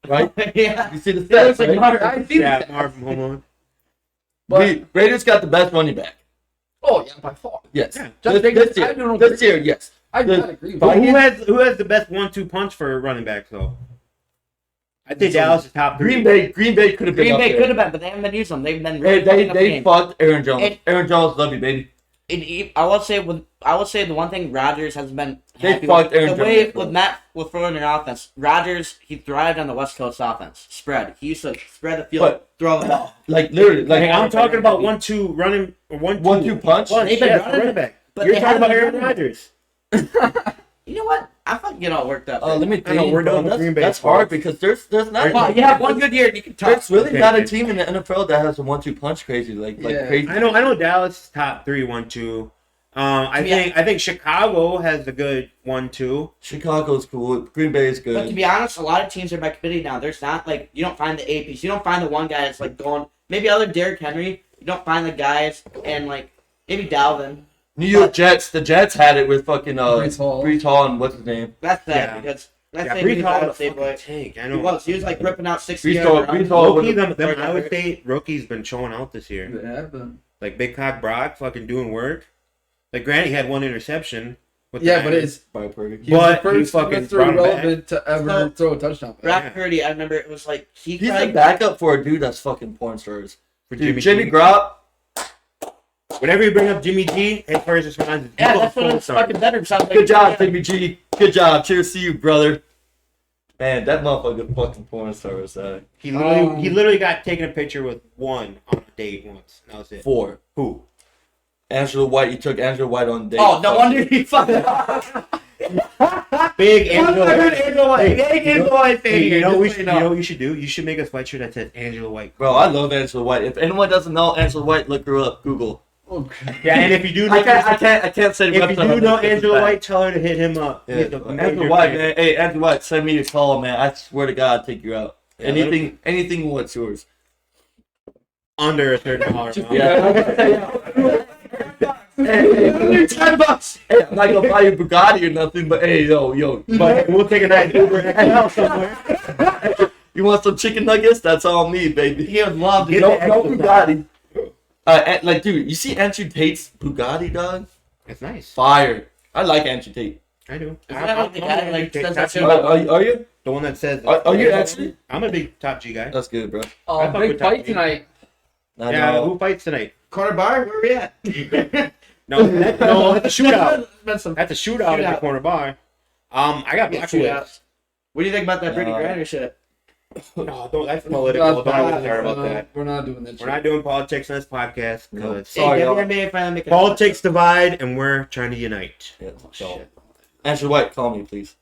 right? Yeah. You see the It looks stats, like right? Mark. I see Yeah, that. Marv from Home Alone. Raiders got the best running back. Oh yeah, by far. Yes. Yeah. Just This I don't know. year, yes. I The- gotta agree with But that. Who has the best 1-2 punch for running backs though? I think Dallas is top 3. Green Bay could have been. Green up Bay there. could have been, but they haven't been using them. They've been They really fucking up the they game. fucked Aaron Jones. And- Aaron Jones, love you, baby. I would say the one thing Rodgers has been They happy fucked with, Aaron the way Jones, bro. with Matt with throwing their offense. Rodgers, he thrived on the West Coast offense spread. He used to spread the field, But- throw the ball. Like literally, like Hey, I'm talking about 1-2 running or 1-2 1-2 punch. They've been yeah, running running it, back. but You're they talking about haven't Aaron been Rodgers. You know what? I fucking get all worked up. Let me I know, think. we're bro. done with Green Bay That's sports. hard because there's not. Well, you have one good year and you can talk. There's really Okay, not a okay. team in the NFL that has a 1-2 punch crazy like Yeah. crazy. I know Dallas is top 3 1-2. I think Chicago has a good 1-2. Chicago's cool. Green Bay is But to good. be honest, a lot of teams are by committee now. There's not like you don't find the APs. You don't find the one guy that's like going. Maybe other Derrick Henry. You don't find the guys and like maybe Dalvin. New York Jets. The Jets had it with fucking Brees Hall. Brees Hall and what's his name. That's that Yeah. because That's Yeah, it. Brees He's Hall Iowa was a State fucking boy. tank. I He know. was. He was like ripping out 60 Brees Hall- yards. Brees Hall Low-key, would've- them Iowa State rookies been showing out this year. They have been. Like Big Cock Brock fucking doing work. Like granted, he had one interception. With the Yeah, but Niners. it's By Purdy. he was But the he first fucking Mr. brought him back. Irrelevant to ever So- throw a touchdown pass. Brock Yeah. Purdy, I remember it was like he He's a tried. backup for a dude that's fucking porn stars. for Dude, Jimmy Garoppolo. Whenever you bring up Jimmy G, his first response is Yeah, "You that's what a his star." fucking bedroom sounds like. Good job, Jimmy G. Good job. Cheers to you, brother. Man, that motherfucker fucking porn star was that. He literally got taken a picture with one on a date once. That was it. 4. Who? Angela White. You took Angela White on a date. Oh, no wonder he fucking. Big I Angela heard White. Angela White. Big Angela White fan Hey, here, you know just we so should, you you know what you should do? You should make a sweatshirt that says Angela White. Bro, I love Angela White. If anyone doesn't know Angela White, look her up. Google. Okay. Yeah, and if you do know, I can't say the if you website do on know this, it's Angela bad. White, tell her to hit him up. Yeah. He's a Angela major White, fan. man. Hey, Angela White, send me a call, man. I swear to God, I'll take you out. Yeah, anything what's yours. Under a $30 amount. Yeah. Hey, $10. Hey, I'm not gonna buy you Bugatti or nothing, but hey, yo. But we'll take a night Uber XL somewhere. You want some chicken nuggets? That's all me, baby. He would love to Get get the No extra Bugatti. Like, dude, you see Andrew Tate's Bugatti, dog? It's nice. Fire. I like Andrew Tate. I do. Isn't that like the guy, like, says that shit Are you? the one that says. Are you actually? I'm a big Top G guy. That's good, bro. I fuck Big with Top fight G. tonight. I Yeah, know. who fights tonight? Corner bar, where we at? No, that's a shootout. Been some That's a shootout at the corner bar. I got Yeah, Blackwood. shootouts. What do you think about that Brittany Griner shit? No, don't. That's political. Don't even start about that. We're not doing that. We're not doing politics on this podcast No. because Sorry, Hey, y'all. WNBA finally making politics divide and we're trying to unite. Yeah, So, so. Andrew White, call me, please.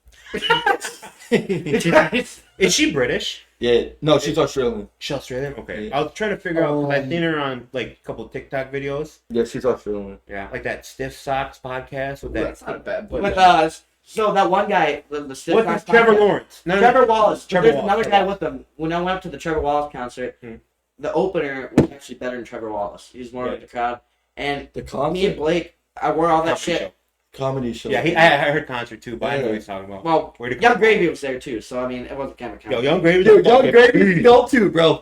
is she British? Yeah. No, she's Australian. She's Australian. Okay, Yeah. I was trying to figure out because I've seen her on like a couple TikTok videos. Yeah, she's Australian. Yeah, like that Stiff Socks podcast with that. That's not a bad boy. With so that one guy, the stiff What's guy- Trevor Lawrence? No, Trevor Wallace. Trevor There's Wallace. another guy with them. When I went to the Trevor Wallace concert, Hmm. the opener was actually better than Trevor Wallace. He's more like the crowd. And The me and concert? Blake, I wore all that Comedy shit. show. Comedy show. Yeah, I heard concert too, but I know Yeah. what he's talking about. Well, Where'd it Young come Gravy was there too, so I mean, it wasn't kind of Yo, Young Gravy. Dude, Young Gravy, you go too, bro.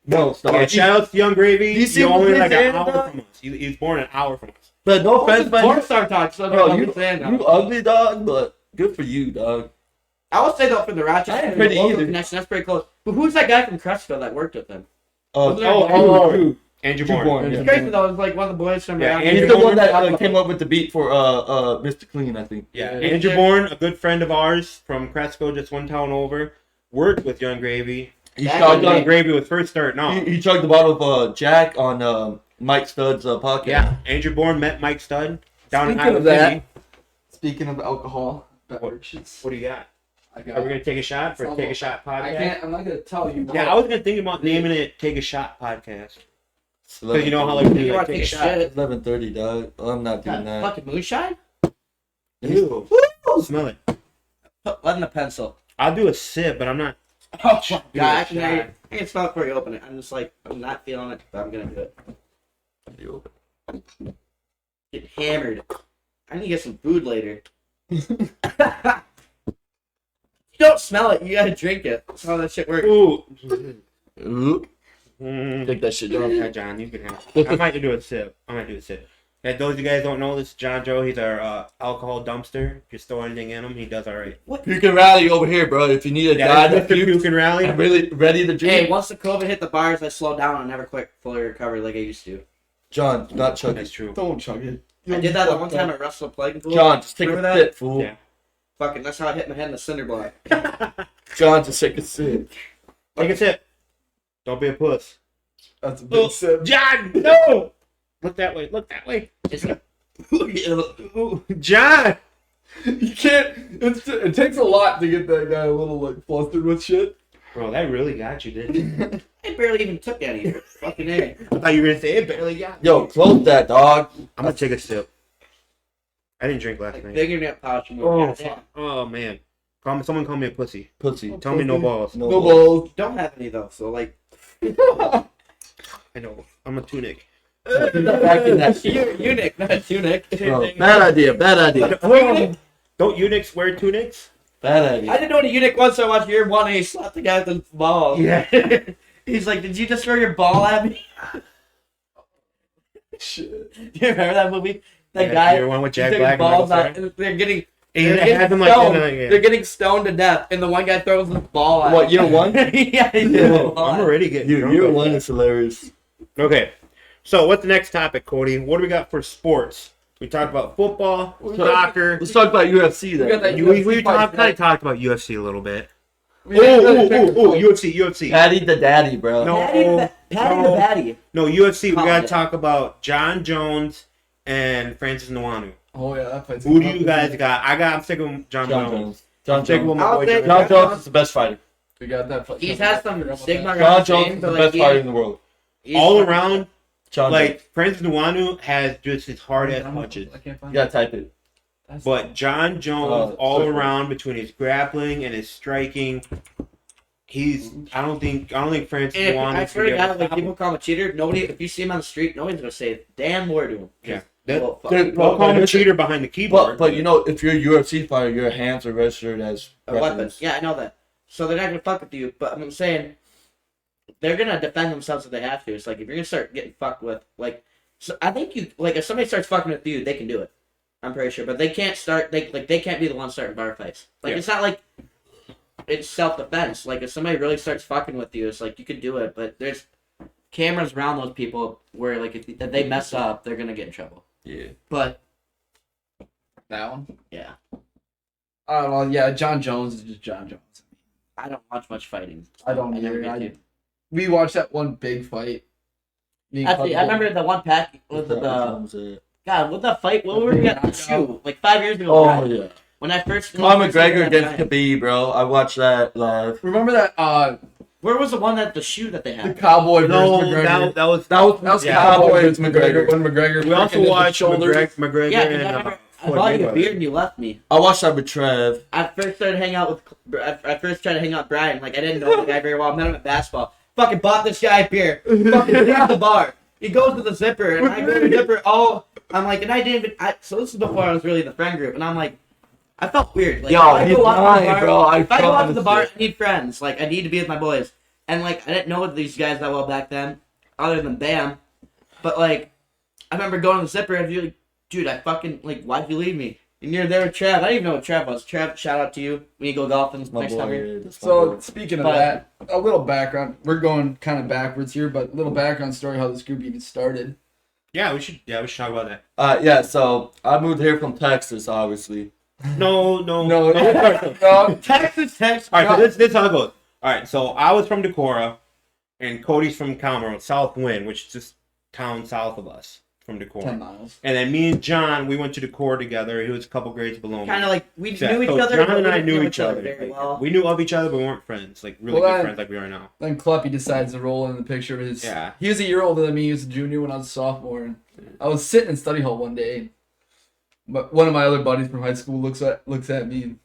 No, stop. Yeah, shout out to Young Gravy. You see He's what only they like did, an hour dog? from us. He was born an hour from us. But no offense, man. Porn star talk, so Bro, I'm you saying now. you ugly, dog, but good for you, dog. I would say though for the Rochester I ain't pretty local either. connection, that's pretty close. But who's that guy from Crestville that worked with him? Oh, Oh, Andrew Drew Bourne. Bourne, It's yeah. crazy though. It's like one of the boys from Yeah, around Andrew He's here. the one that Bourne. came up with the beat for Mr. Clean, I think. Yeah, Yeah. Andrew Bourne, a good friend of ours from Cresco, just one town over, worked with Young Gravy. He That chugged Young guy- on, Gravy was first starting off. he chugged a bottle of Jack on Mike Stud's podcast. Yeah, Andrew Bourne met Mike Stud down in Speaking Iowa of that, City. Speaking of alcohol beverages, What do you got? I Are got. we gonna take a shot for Take a Shot I podcast? can't. I'm not gonna tell you. Yeah, I was gonna think about naming it Take a Shot podcast. It's Because you know how like You we wanna like take a shot. shit? 11:30, dog. I'm not doing that. Fucking moonshine? Ew. Smell it. Let in the pencil. I'll do a sip, but I'm not. Oh, Do God, a I can shot. hear you. I can smell it before you open it. I'm just like, I'm not feeling it, but I'm gonna do it. Get hammered. I need to get some food later. You don't smell it, you gotta drink it. That's how that shit works. Ooh. Ooh, Mm. take that shit down. Yeah, John, you can have it. I might do a sip. And those of you guys don't know, this is John Joe. He's our alcohol dumpster. If you store anything in him, he does all right. You can rally over here, bro. If you need a guy Yeah, to that's Mr. puke, Puke and Rally. I'm really ready to drink. Hey, once the COVID hit the bars, I slowed down and never quite fully recovered like I used to. John, not chug That's it. true. Don't chug it. I did that the one time at Russell Plague Pool. John, just take Remember a that? sip, fool. Yeah. Fucking, that's how I hit my head in the cinder block. John, just take a sip. Take a sip. Don't be a puss. That's a big sip. John, no! Look that way. Look that way. It's like, Ooh, John! You can't. It takes a lot to get that guy a little like flustered with shit. Bro, that really got you, didn't it? I barely even took any. Fucking A. I thought you were going to say it barely got me. Yo, close that, dog. I'm going to take a sip. I didn't drink last Like, night. bigger than that pouch. Oh, Goddamn. fuck. Oh, man. Someone call me a pussy. Pussy. Tell me no balls. No No balls. balls. Don't have any though, so like. I know. I'm a tunic. Back in that shit. Eunuch, not a tunic. Bro, bad idea, bad idea. Don't eunuchs wear tunics? Bad idea. I didn't know what a eunuch was, so I watched year one and he slapped the guy with the ball. Yeah. He's like, "Did you just throw your ball at me?" Shit. Do you remember that movie? That Yeah, guy. you one with he Jack took Black his and balls Michael out, and they're getting. And They're they getting had them like stoned. yeah. They're getting stoned to death, and the one guy throws his ball at What, him. year one? Yeah, he threw Yeah. the ball I'm at him. already getting drunk Year off one that. is hilarious. Okay, so what's the next topic, Cody? What do we got for sports? We talked about football, soccer. Let's talk about UFC We got then. that We UFC fight kind of talked about UFC a little bit. We had that- UFC. Patty the daddy, bro. No. Patty the Batty. No, UFC. We Oh, gotta yeah. talk about John Jones and Francis Ngannou. Oh yeah, that fight's Who do coming you up. guys got? I'm sick of John John Jones. Jones. John I'm sick of Jones. my I'll boy say John John Jones. Jones is the best fighter. We got that fight. He's coming had up. some Forgot about stigma that. John around Jones him, is but the like, best he- fighter in the world. he's All fucking- around, John like Jones. Francis Ngannou has just his hard ass punches. I can't find You gotta type it. it. But John Jones, all so- around between his grappling and his striking, I don't think Francis And Ngannou. I swear to can be able God, like stop people him. call him a cheater. Nobody, if you see him on the street, nobody's gonna say a damn word to him. Yeah. Well, fuck. Dude, They'll call him a but- cheater behind the keyboard. But you know, if you're a UFC fighter, your hands are registered as A weapon. weapons. Yeah, I know that. So they're not gonna fuck with you. But I'm saying they're gonna defend themselves if they have to. It's like if you're gonna start getting fucked with, like, so I think you like if somebody starts fucking with you, they can do it. I'm pretty sure, but they can't start. They can't be the ones starting bar fights. Like Yeah. it's not like it's self defense. Like if somebody really starts fucking with you, it's like you could do it. But there's cameras around those people where like if they mess up, they're gonna get in trouble. Yeah. But that one. yeah, I don't know. Yeah, John Jones is just John Jones. I don't watch much fighting. I don't never either. get to. We watched that one big fight. Me and Actually, I Cubby remember the one pack with What the time was it? God, what the fight? What were we at the shoe? Like 5 years ago. Oh right? yeah. When I first Conor first McGregor started against that guy. Khabib, bro. I watched that live. Remember that Where was the one that the shoe that they the had? Cowboy no, versus McGregor. that was That was Yeah. Cowboy versus versus McGregor. McGregor. When McGregor we also freaking watched shoulders. McGregor Yeah, 'cause and I remember I Floyd bought you a Mayweather. beer and you left me. I watched that with Trev. I first started hanging out with. I first tried to hang out with Brian. Like I didn't know the guy very well. I met him at basketball. Fucking bought this guy a beer. Fucking leaves the bar. He goes to the zipper and I go to the zipper. Oh, I'm like, and I didn't even. So this is before I was really in the friend group, and I'm like, I felt weird. Like, Yo, if I he's go out to the lying, bar- bro. I If I go out to the bar, promise I need friends. Like I need to be with my boys. And like I didn't know these guys that well back then, other than Bam. But like, I remember going to the zipper and be like, dude, I fucking like, why'd you leave me? And you're there with Trav. I didn't even know what Trav was. Trav, shout out to you when you go golfing That's my next time. boy. That's my So boy. speaking of But- that, a little background. We're going kind of backwards here, but a little background story how this group even started. Yeah, we should talk about that. Yeah, so I moved here from Texas, obviously. No. No, Texas. All right, so this is how it goes. All right, so I was from Decorah, and Cody's from Calmar, South Wind, which is just town south of us from 10 Decorah. miles. And then me and John, we went to Decorah together. He was a couple grades below me. Kind of like we So knew each other. John but and we I didn't knew know each other. very well. We knew of each other, but we weren't friends. Like really Well, good I- friends, like we are now. Then Cluppy decides to roll in the picture of his. Yeah. He was a year older than me. He was a junior when I was a sophomore. And I was sitting in study hall one day. But one of my other buddies from high school looks at me and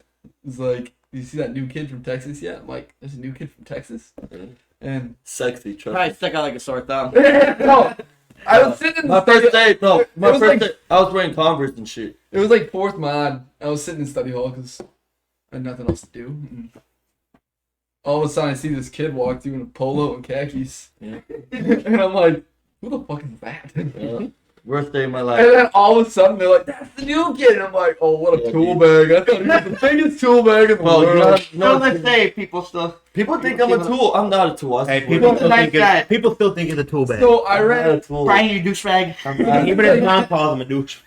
is like, "You see that new kid from Texas yet?" I'm like, "There's a new kid from Texas." And Sexy, trust Probably me. stuck out like a sore thumb. no, I was sitting in My study. first day, no, my It was first like- day, I was wearing Converse and shit. It was like fourth mod. I was sitting in study hall because I had nothing else to do. And all of a sudden, I see this kid walk through in a polo and khakis, Yeah. and I'm like, "Who the fuck is that?" Yeah. Worst day of my And life. then all of a sudden, they're like, "That's the new kid." And I'm like, "Oh, what a Yeah, tool dude. bag! I thought he was the biggest tool bag in the Well, world." No, let's say people still. people think I'm a tool. I'm not a tool. I Hey, swear. people He's a still, nice think guy. it's, people still think it's a tool bag. So I I'm not a ran. tool. Brian, you douchebag. I'm not- Even his mom calls him a douche.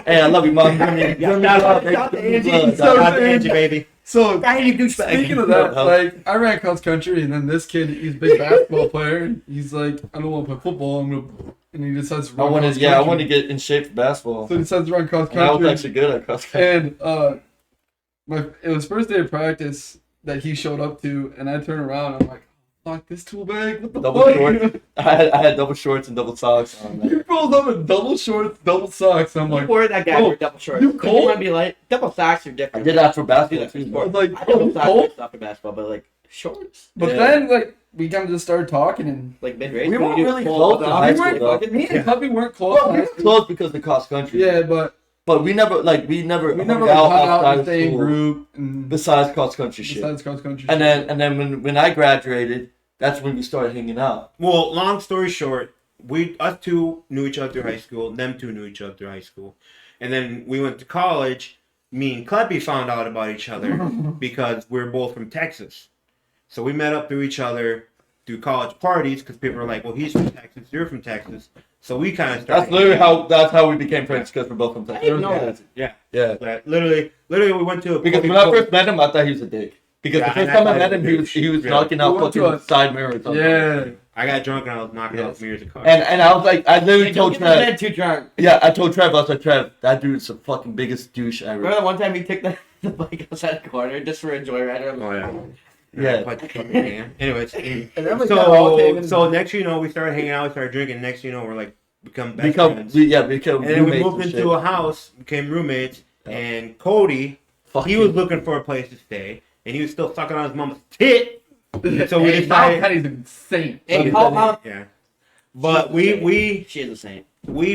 Hey, I love you, mom. Give me Shout love. out Give to me Angie. love, So- dog. Shout out to Angie, baby. So Brian, you douchebag. speaking of that, Help. like I ran cross country, and then this kid, he's a big basketball player. And he's like, "I don't want to play football. I'm gonna," and he decides to I run wanted, cross yeah, I country. wanted to get in shape for basketball. So he decides to run cross And I was country. actually good at cross country. And it was first day of practice that he showed up to, and I turned around. I'm like, "Fuck this tool bag! What the Double fuck?" shorts. I had double shorts and double socks on. He Man. rolls up in double shorts, double socks. I'm I'm like, worried that guy "Oh, wore double shorts. you You cold?" might be like double socks are I different. did that for Do basketball that for too. I sport. was like, I double "Oh, socks cold?" stuff for basketball, but like shorts, But Yeah. then like we kind of just started talking, and like mid race. We weren't really close in we high weren't school, though. me and Puppy weren't close. Well, we were close because of the cross country. Yeah, but but we never We never hung like, hung out outside in the of same school group and besides cross country shit. besides cross country. And shit. then when I graduated, that's when we started hanging out. Well, long story short, us two knew each other through high school. Them two knew each other through high school, and then we went to college. Me and Kleppy found out about each other because we're both from Texas. So we met up through each other through college parties because people were like, "Well, he's from Texas, you're from Texas." So we kind of started. That's how we became friends because we're both from Texas. didn't know that. Yeah, Yeah. Like, literally, we went to a Because when I first met him, I thought he was a dick. Because Yeah, the first and I time I thought met he him, was he was yeah. knocking out We went to fucking a- side mirrors. on Yeah. I got drunk and I was knocking Yes. out mirrors of cars. And I was like, I literally Don't told get the Trev. man too drunk. Yeah, I told Trev, I was like, Trev, that dude's the fucking biggest douche Remember ever. that one time he took the bike outside the corner just for a joyride? Oh yeah. Yeah. Quite the fucking man. Anyways, And then we kinda all came in- so next you know we started hanging out, we started drinking. Next you know we're like become best friends. Become And then we roommates moved and into shit. a house, became roommates, Yeah. and Cody, Fuck he you. was looking for a place to stay, and he was still sucking on his mom's tit. So we Hey, Mom decided, Penny's insane. Hey, call mom. yeah. But we She is the same.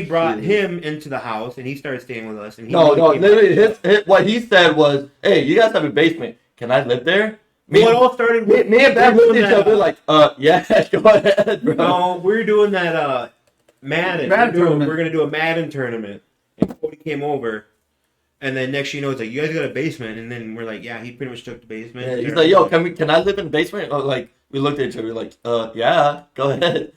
brought him into the house, and he started staying with us. And he No, became- literally, what he said was, hey, you guys have a basement. Can I live there? Me, Well, it all started me, with me and Ben we were looked at doing each other like, yeah, go ahead, bro. No, we were doing that Madden. Madden We're gonna do a Madden tournament, and Cody came over, and then next you know it's like you guys got a basement, and then we're like, yeah, he pretty much took the basement. Yeah, he's like, yo, can I live in the basement? Or like, we looked at each other like, yeah, go ahead.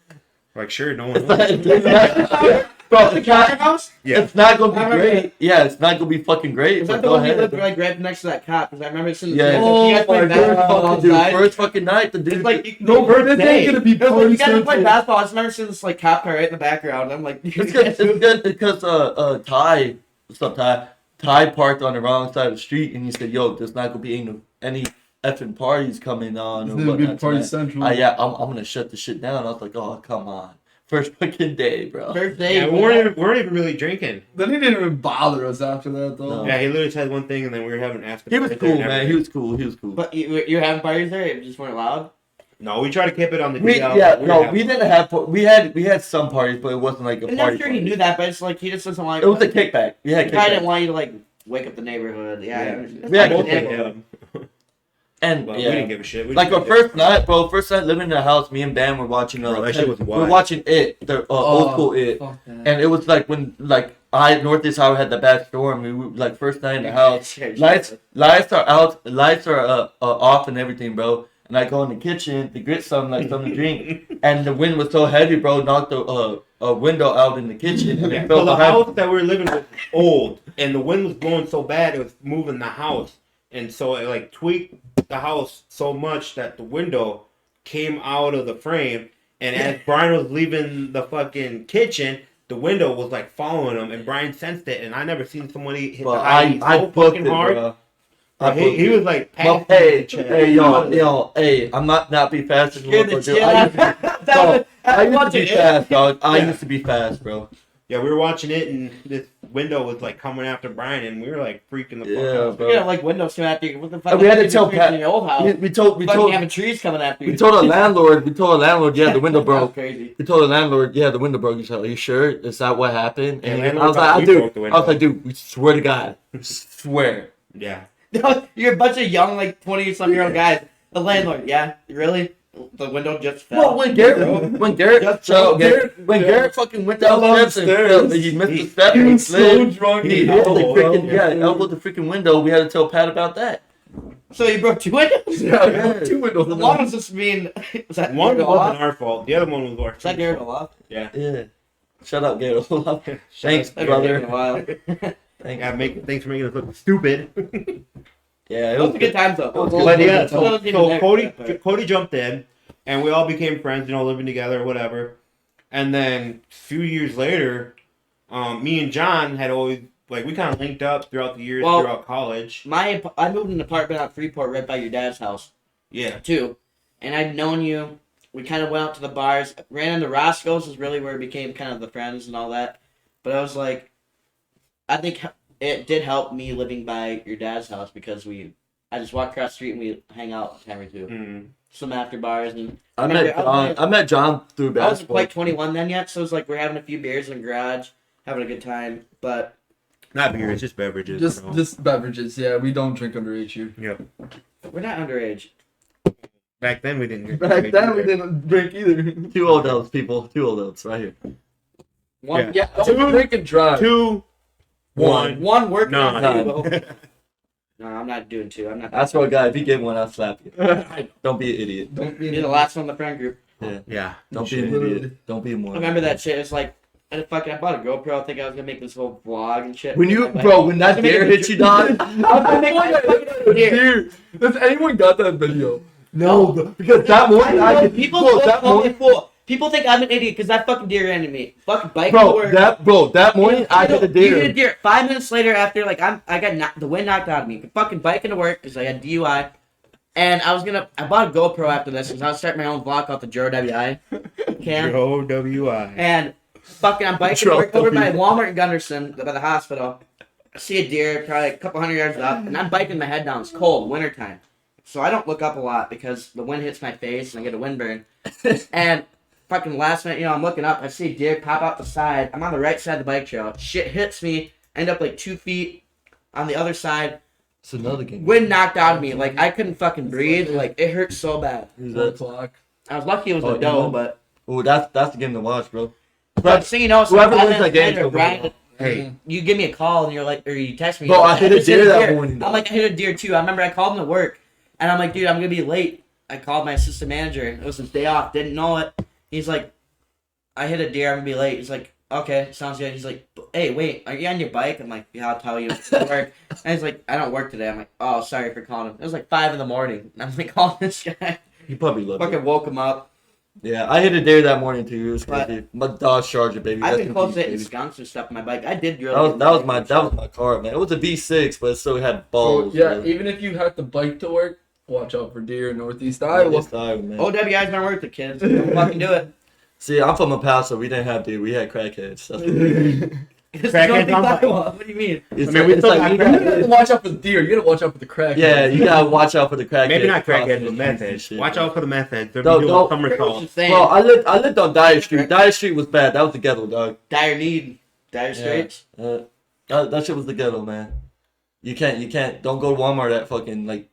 like sure, no It's one. not, bro, it's not, house? Yeah. it's not gonna I be remember great. Yeah, it's not gonna be fucking great. Is But that the go one you ahead. lived like right next to that cop? Because I remember seeing the Yeah. you guys playing basketball Dude, outside. first fucking night, the dude. It's like No, bro, this ain't gonna be You guys party were playing central. basketball. I just remember seeing this like cop car right in the background. I'm like, It's good because Ty, what's up, Ty? Ty parked on the wrong side of the street, and he said, "Yo, there's not gonna be any effing parties coming on It's or gonna be whatnot party tonight." central. Yeah, I'm gonna shut the shit down. I was like, "Oh, come on, first fucking day, bro." First day. Yeah, we weren't even really drinking. Then he didn't even bother us after that though. No. Yeah, he literally said one thing, and then we were having asked. He was cool, man. He was cool. He was cool. But you were having parties there? It just weren't allowed? No, we tried to keep it on the We, DL. yeah, were no, having- we didn't have. We had some parties, but it wasn't like a And party. I'm sure he party. knew that, but it's like he just doesn't like. It was a kickback. We had He probably didn't kickback, want you to like wake up the neighborhood. Yeah. Yeah. We had Both kickback. of them. and But we yeah. didn't give a shit. We Like just our did it. first night, bro. First night living in the house, me and Bam were watching. Bro, that shit was we're wild. watching it, the old school it, Fuck that. and it was like when Northeast Iowa had the bad storm. We were like first night in the house. Lights are out. Lights are off and everything, bro. And I go in the kitchen to get something to drink, and the wind was so heavy, bro, knocked the a window out in the kitchen, and Yeah, it fell so the behind. house that we were living with was old, and the wind was blowing so bad it was moving the house, and so it like tweaked the house so much that the window came out of the frame, and as Brian was leaving the fucking kitchen, the window was like following him, and Brian sensed it, and I never seen somebody hit Bro, the high I so booked fucking it, hard. bro. Bro, he was like, Well, passing hey, the chest. hey, I'm not be fast anymore. Scared the Bro. shit I out used to- of that. I used to be fast, dog. I Yeah. used to be fast, bro. Yeah, we were watching it, and this window was like coming after Brian, and we were like freaking the fuck Yeah, out. bro. You know, like windows coming after you. What the fuck? And we had to is tell in Pat- your old house. We told Fucking having trees coming after you. we told a landlord, yeah, the window That was broke. crazy. We told the landlord, yeah, the window broke. He said, "Are you sure? Is that what happened?" Yeah, And landlord I was thought like, we broke the window. dude, we swear to God, swear." Yeah. You're a bunch of young, like 20-some-year-old guys. The landlord, yeah, really? The window just fell. Well, when Garrett fucking went down the steps and fell, he missed the step and he slid. drunk. He hit the freaking elbowed the freaking window. We had to tell Pat about that. So you broke 2 windows? Yeah, two windows. The one was just being. Was that One Garrett wasn't Olaf? our fault. The other one was our Was that Garrett Olaf? Yeah. Shut up, Garrett. Thanks, That'd brother. taken a while. Thanks. Yeah, thanks for making us look stupid. Yeah, It was a good time though. But yeah, I so wasn't even there for that part. Cody jumped in, and we all became friends, living together or whatever. And then a few years later, me and John had always, like, we kind of linked up throughout the years, Well- throughout college. I moved in an apartment out Freeport right by your dad's house Yeah. too, and I'd known you. We kind of went out to the bars. Ran into Roscoe's is really where we became kind of the friends and all that. But I was like, I think it did help me living by your dad's house because I just walk across the street and we hang out a time or two. Mm. Some after bars and I met John through I wasn't basketball. quite 21 then yet, so it was like we're having a few beers in the garage, having a good time. But Not beer, it's just beverages. Just so. just beverages. Yeah, we don't drink underage here. Yep. We're not underage. Back then we didn't drink. Back then we either. didn't drink either. 2 old elves, people. 2 old elves, right here. One, Yeah. Yeah, don't drink and drive. 2, 1. one work. No. No, I'm not doing 2. I'm not. That's for a guy. If you get one, I'll slap you. Don't be an idiot. Don't be You're the last one in the friend group. Yeah. Don't be an Literally. idiot. Don't be a I moron. remember that shit. It's like, I bought a GoPro. I think I was gonna make this whole vlog and shit. When you, Like, bro, when that I made dare a hit you, dog. I was gonna make my fucking deer. Dude, has anyone got that video? No, because that morning I get People bro, don't that call me a morning, fool. People think I'm an idiot because that fucking deer ended me. Fucking bike to bro, work. that morning I hit a You hit a deer. deer. 5 minutes later, after like I got the wind knocked out of me. Fucking biking to work because I had DUI, and I bought a GoPro after this because I was starting my own vlog called the Joe WI cam. Joe WI. And fucking I'm biking to work over by Walmart in Gunderson by the hospital. I see a deer probably a couple hundred yards up, and I'm biking my head down. It's cold, wintertime. So I don't look up a lot because the wind hits my face and I get a windburn. And fucking last minute, I'm looking up. I see a deer pop out the side. I'm on the right side of the bike trail. Shit hits me. End up like 2 feet on the other side. It's another game. Wind knocked out of me. Like I couldn't fucking breathe. Like it hurt so bad. Who's 4 that? o'clock. I was lucky it was Oh, a doe, Elon? but Oh, that's the game to watch, bro. but so you know, so Whoever 5 wins that minutes game is later, gonna Brian, Hey. you give me a call and you're like, or you text me. Bro, you're I like, hit a just deer that morning, I'm dog. like, I hit a deer too. I remember I called him to work, and I'm like, dude, I'm gonna be late. I called my assistant manager. It was his day off. Didn't know it. He's like, I hit a deer. I'm gonna be late. He's like, okay, sounds good. He's like, hey, wait, are you on your bike? I'm like, yeah, I'll tell you. At work. And he's like, I don't work today. I'm like, oh, sorry for calling him. It was like 5 a.m. And I'm like, calling this guy. He probably loved it. Fucking woke him up. Yeah, I hit a deer that morning too. It was But- crazy. My Dodge Charger, baby. I've Rest been in close peace, to hitting baby. skunks and stuff on my bike. I did really. That was my car, man. It was a V6, but it still had So, balls. yeah, bro. even if you have to bike to work, watch out for deer in Northeast Yeah, Iowa. it's Iowa, man. OWI's not worth it, kids. Don't fucking do it. See, I'm from El Paso. We didn't have deer. We had crackheads. That's what It's Crackheads Northeast on bike. Iowa. What do you mean? it's I mean, we it's still like got we You got- don't have to watch out for the deer. You gotta watch out for the crack. Yeah, you gotta watch out for the crackheads. Maybe not crossing crackheads, the but streets meth and heads. shit. Watch out for the meth heads. They're No, doing don't- summer Just calls. saying. Bro, I lived on Dyer Street. Dyer Street was bad. That was the ghetto, dog. Dire need. Dire Straits. That shit was the ghetto, man. You can't. Don't go to Walmart at fucking like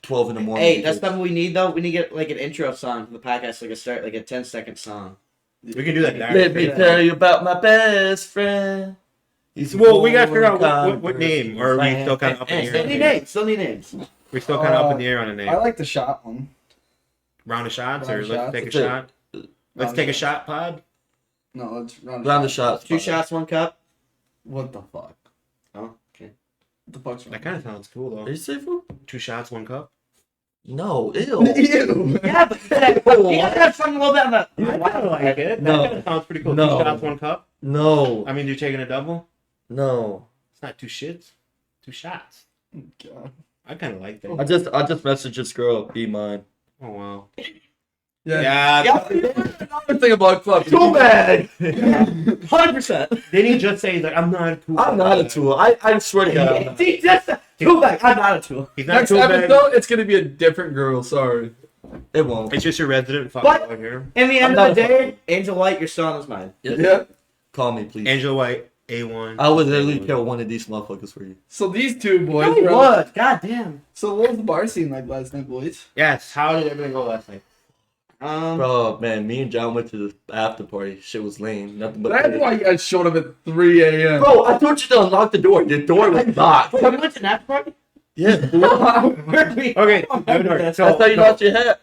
12 in the morning. Hey, that's because- something we need though. We need to get like an intro song for the podcast, like a 10-second song. We can do that. Let me tell you about my best friend. He's Well, we gotta figure out warm, what name, or are we still kind of up in the Still air? need names. Still need names. We're still kind of up in the air on a name. I like the shot one. Round of shots, Round or of let's shots. take a That's it. shot. Let's Round take a of shot, pod. No, let's round Round the shots. 2 shots, 1 cup. What the fuck? Oh, okay. What the fuck's That wrong? kind of sounds cool Are though. you safe, fool? 2 shots, 1 cup. No, ew. Ew. Yeah, but you gotta have something a little bit on the. I kind of like it. No. That kind of sounds pretty cool. No. 2 shots, 1 cup. No, I mean, you're taking a double. no. It's not 2 shits. 2 shots. God. I kind of like that. I just messaged this girl. Be mine. Oh wow. Yeah. Yeah. Another thing about club. Too bad. 100%. Didn't he just say he's like, I'm not a tool? I'm not a tool. I swear to God. I'm not. See, just too bad. I'm not a tool. He's not Next a tool bag. episode, it's gonna be a different girl. Sorry. It won't. It's just your resident But- fucking here. In the end I'm of the not a day, Angel White, your son is mine. Yeah. Call me, please. Angela White, A1. I would literally kill one of these motherfuckers for you. So these two boys. Really bro. would. God damn. So what was the bar scene like last night, boys? Yes. How did everything go last night? Bro, man, me and John went to the after party. Shit was lame. Nothing but. That's why you guys showed up at 3 a.m. Bro, I told you to unlock the door. The door was locked. Wait, we went to an after party? Yeah. Where did we? Okay. I don't remember this. So, That's how you lost your hat.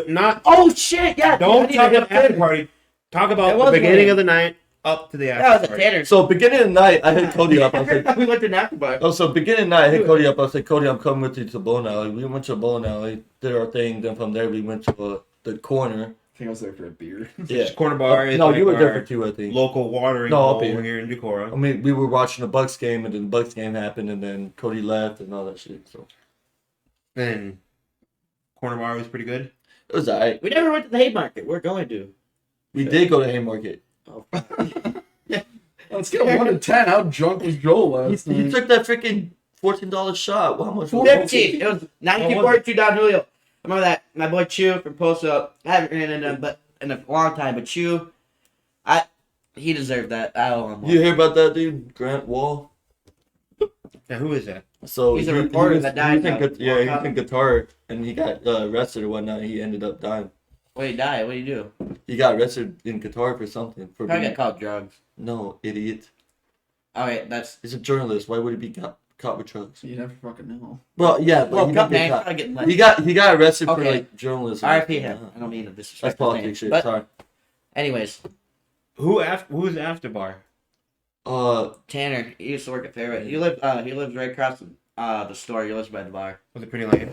not Oh shit! Yeah. don't I need talk to about get after party. Talk It about was the beginning lame. of the night up to the after That was a party. Tanner. So beginning of the night, I hit Cody up. I was like, we went to an after party. oh, so beginning of the night, I hit Cody up. I was like, Cody, I'm coming with you to bowling alley. We went to a bowling alley, did our thing. Then from there, we went to the corner. I think I was there for a beer. Yeah. Just corner bar. is No, like you were our there for 2, I think. local watering No, up hole here. here in I Decorah. mean, we were watching the Bucks game, and then the Bucks game happened, and then Cody left and all that shit. So Then corner bar was pretty good. it was alright. We never went to the Haymarket. We're going to. We did go to Haymarket. Oh, Let's get a 1 to 10. How drunk was Joel last He night? took that freaking $14 shot. Well, how much? was 15. It was 1942 Don Julio. I remember that. My boy Chew from Post Up. I haven't ran into him but in a long time, but Chew, he deserved that. I owe him one. You hear about that dude, Grant Wall? Now, who is that? So He's a reporter that died He's in, now. yeah, he's in Qatar, and he got arrested or whatnot. He ended up dying. What did he die? What did he do? He got arrested in Qatar for something. For Probably being, got caught drugs. no, idiot. Oh wait, that's. He's a journalist. Why would he be caught with drugs? You never fucking know. Well, yeah, but Well, he didn't get man, caught. probably get He got arrested for Okay. like journalism. R.I.P. him. I don't mean to That's disrespect his name. politics shit. But Sorry. anyways, Who's after bar? Tanner, he used to work at Fairway. He lives right across the store. He lives by the bar. Was it pretty late?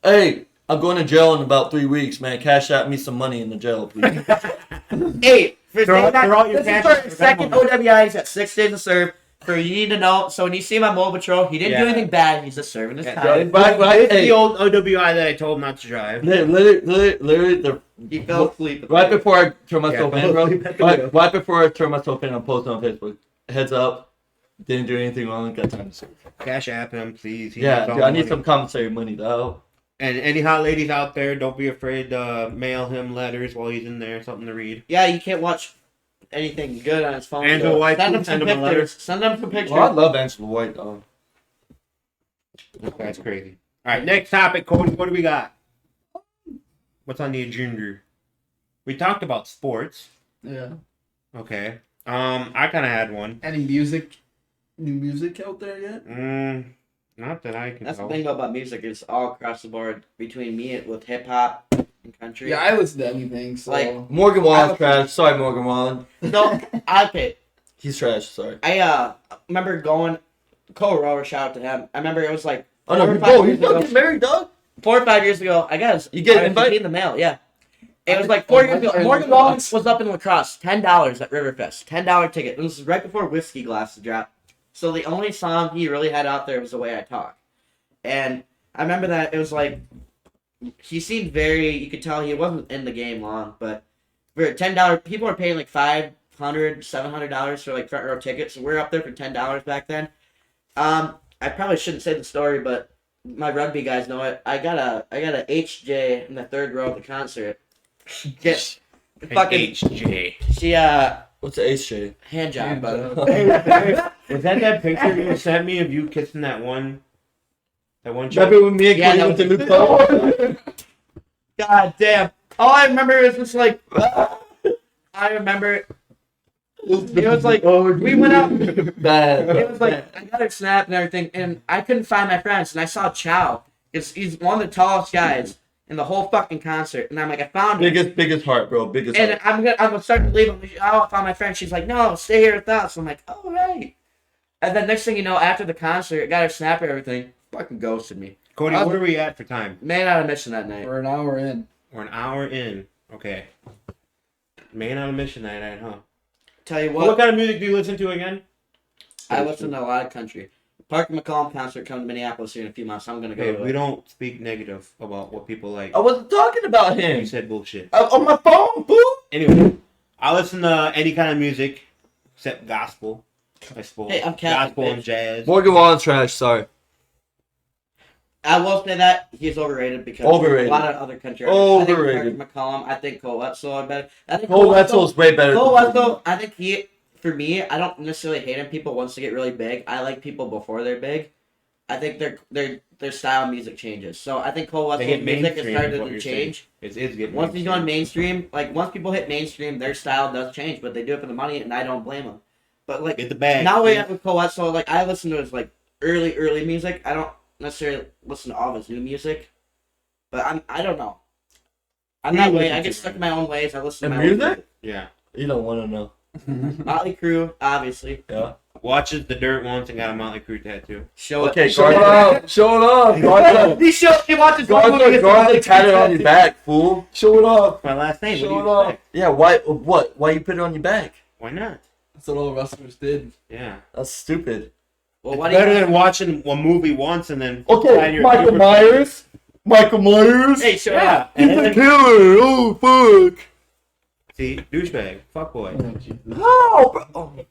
Hey, I'm going to jail in about 3 weeks, man. Cash out me some money in the jail, please. Hey, for Throw- saying that, throw out your this cash is for for his second Venmo. OWI. He's got 6 days to serve. For you need to know. So when you see him on Mobile Patrol, he didn't do Yeah. anything bad. He's just serving his Yeah, time. Right, It's hey, the old OWI that I told him not to drive. literally, He fell asleep. right before I turn myself Yeah, in, bro. at the wheel. Right before I turn myself in, I'm posting on Facebook. Heads up, didn't do anything wrong. Got time to serve. Cash app him, please. He Yeah, needs all dude, the I need money. some commissary money though. And any hot ladies out there, don't be afraid to mail him letters while he's in there, something to read. Yeah, you can't watch anything good on his phone. Angela so White, send him some send him a letter. pictures. Send him some pictures. Well, I love Angela White though. That's crazy. All right, next topic, Cody. What do we got? What's on the agenda? We talked about sports. Yeah. Okay. I kind of had one. Any new music out there yet? Not that I can That's the tell. thing about music is all across the board between me and with hip hop and country. Yeah, I listen to anything. So Like- Morgan Wallen's trash. Sorry, Morgan Wallen. No, okay. He's trash. Sorry. I remember going Cole Rower, shout out to him. I remember it was like Oh no, 4 or 5 bro, years he's ago. fucking married, dog. 4 or 5 years ago, I guess. You get I was invited? in the mail, yeah. It was like Oh, 4 years ago. my Morgan God. Wallen was up in lacrosse, $10 at Riverfest, $10 ticket. And this is right before Whiskey Glasses dropped. So the only song he really had out there was The Way I Talk. And I remember that it was like he seemed very. You could tell he wasn't in the game long, but for $10, people were paying like $500, $700 for like front row tickets. So we're up there for $10 back then. I probably shouldn't say the story, but my rugby guys know it. I got a HJ in the 3rd row of the concert. Get An fucking HJ. she What's the ace shade? hand job, but Was that picture you sent me of you kissing that one chick? Remember when me and Yeah, Cody no. went to Luke Cole? God damn. All I remember is just like I remember it was like we went out. Bad. It was like I got her snap and everything, and I couldn't find my friends, and I saw Chow. He's one of the tallest guys in the whole fucking concert, and I'm like, I found him. biggest heart, bro. Biggest And heart. I'm gonna start to leave. I'm like, oh, I found my friend. She's like, no, stay here with us. I'm like, all right. And then next thing you know, after the concert, got her snap and everything. Fucking ghosted me. Cody, what are we at for time? Man out of mission that night. we're an hour in. We're an hour in. Okay. Man on a mission that night, huh? Tell you What what, kind of music do you listen to again? I listen to a lot of country. Parker McCollum concert coming to Minneapolis here in a few months. I'm gonna go Hey, to we it. don't speak negative about what people like. I wasn't talking about You him. said bullshit. On my phone, boo. Anyway, I listen to any kind of music except gospel, I suppose. Hey, I'm Catholic, Gospel and bitch. jazz. Morgan Wallen's trash. Sorry. I will say that he's overrated because Overrated. a lot of other country artists. Overrated. I think Parker McCollum. I think Cole Wetzel are better. I think Cole Wetzel's way better. Cole than Wetzel. I think he. For me, I don't necessarily hate him. People once they get really big. I like people before they're big. I think their style of music changes. So I think Cole They Wetzel's get music is mainstream, is starting what to you're change. It is getting Once he's mainstream. going mainstream, like once people hit mainstream, their style does change, but they do it for the money, and I don't blame them. But like Get the bag. now we kid. have with Cole Wetzel, like I listen to his like early music. I don't necessarily listen to all of his new music, but I don't know. I'm Who that you way. listen I to? get stuck in my own ways. I listen to And my own music? Yeah. You don't want to know. Motley Crue, obviously. Yeah. Watches the dirt once and got a Motley Crue tattoo. Show Okay, it. show it up. Show it up. Garza, He show. He watches. Garza tatted on your back, fool. Show it up. My last name. Show What it do you up. expect? Yeah. Why? What? Why you put it on your back? Why not? That's what all wrestlers did. Yeah. That's stupid. Well, It's what do you? better than watching a movie once and then. find Okay, your Michael favorite- Myers. Michael Myers. Hey, show Yeah. up. And He's a then, killer. Oh fuck. see, douchebag, fuckboy. Oh, bro.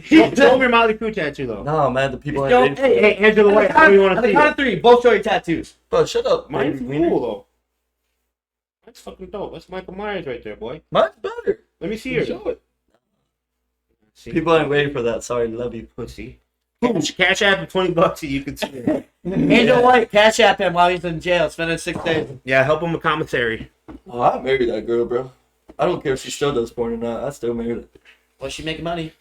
Show me your Motley Crue tattoo though. No, man. The people Show- ain't ready. Hey, Angela White, how do you want On to the see count it? of 3, both show your tattoos. Bro, shut up. Mine's baby wiener. cool though. That's fucking dope. That's Michael Myers right there, boy. Mine's better. Let me see yours. Show it. See? People ain't waiting for that. Sorry, love you. Pussy. Cash app of $20 and you can see it. Angel White, cash app him while he's in jail, spending 6 days. Yeah, help him with commissary. Oh, I married that girl, bro. I don't care if she still does porn or not. I still married her. Well, she making money.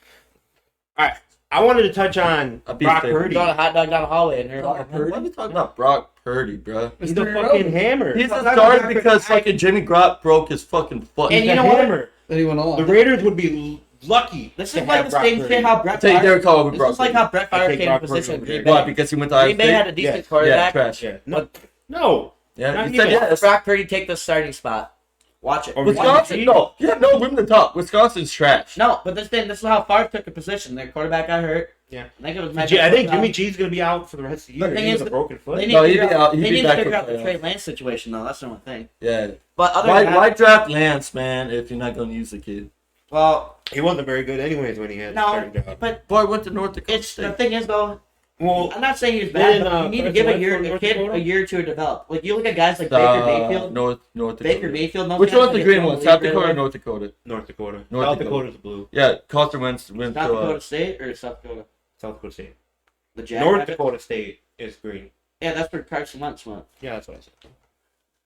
I wanted to touch on I'd be Brock fair. Purdy. Got a hot dog down the hallway in her. Why are you talking about Brock Purdy, bro? He's the fucking hammer. He's a starter because fucking Jimmy Grott broke his fucking foot. And He's you the know what? hammer. Then he went on. The Raiders would be lucky. This to is like have the Brock same Purdy. shit how Brett Take Favre. Derek Carr over This Brock is like Purdy. how Brett Favre take came Brock in Purdy position. over Green Derek Bay. Why? Because he went to Iowa Green Bay State? had a decent Yeah, quarterback. trash. Yeah. No. Yeah, Not you said even. yes. Brock Purdy take the starting spot. Watch it. Or Wisconsin, no. Yeah, no, women to top. Wisconsin's trash. No, but this is how Favre took a position. Their quarterback got hurt. Yeah. I think it was. I think Jimmy G's going to be out for the rest of the But year. thing He is, has a broken foot. They need No, to he'd figure be out, out- he'd they be need to back figure for out the playoffs. Trey Lance situation, though. That's the one thing. Yeah. But other Why, than that, why draft Lance, man, if you're not going to use the kid? well, He wasn't very good anyways when he had the no, starting job. but Boy went to North Dakota it's the State. thing is though. Well, I'm not saying he was bad, Then, but you need to Carson give Wentz from a North kid Dakota? a year to develop. Like you look at guys like Baker Mayfield. North Dakota. Baker Mayfield. most Which guys one's the get green thrown one? in the South league Dakota right or away. North Dakota? North Dakota. North South Dakota. Dakota's blue. Yeah, Carson Wentz went South to Dakota State or South Dakota? South Dakota State. The Jack North Rabbits? Dakota State is green. Yeah, that's where Carson Wentz went. Yeah, that's what I said.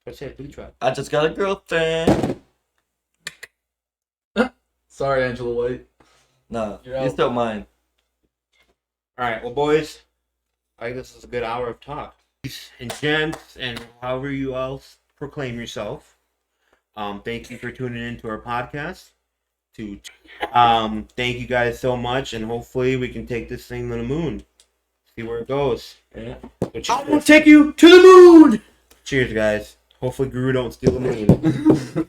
I said blue tribe. I just got a girlfriend. Sorry, Angela White. Nah, You're he's out. still mine. All right, well, boys, I think this is a good hour of talk. And gents, and however you else proclaim yourself, thank you for tuning in to our podcast. Thank you guys so much, and hopefully we can take this thing to the moon. See where it goes. Yeah. I will take you to the moon. Cheers, guys. Hopefully, Guru don't steal the moon.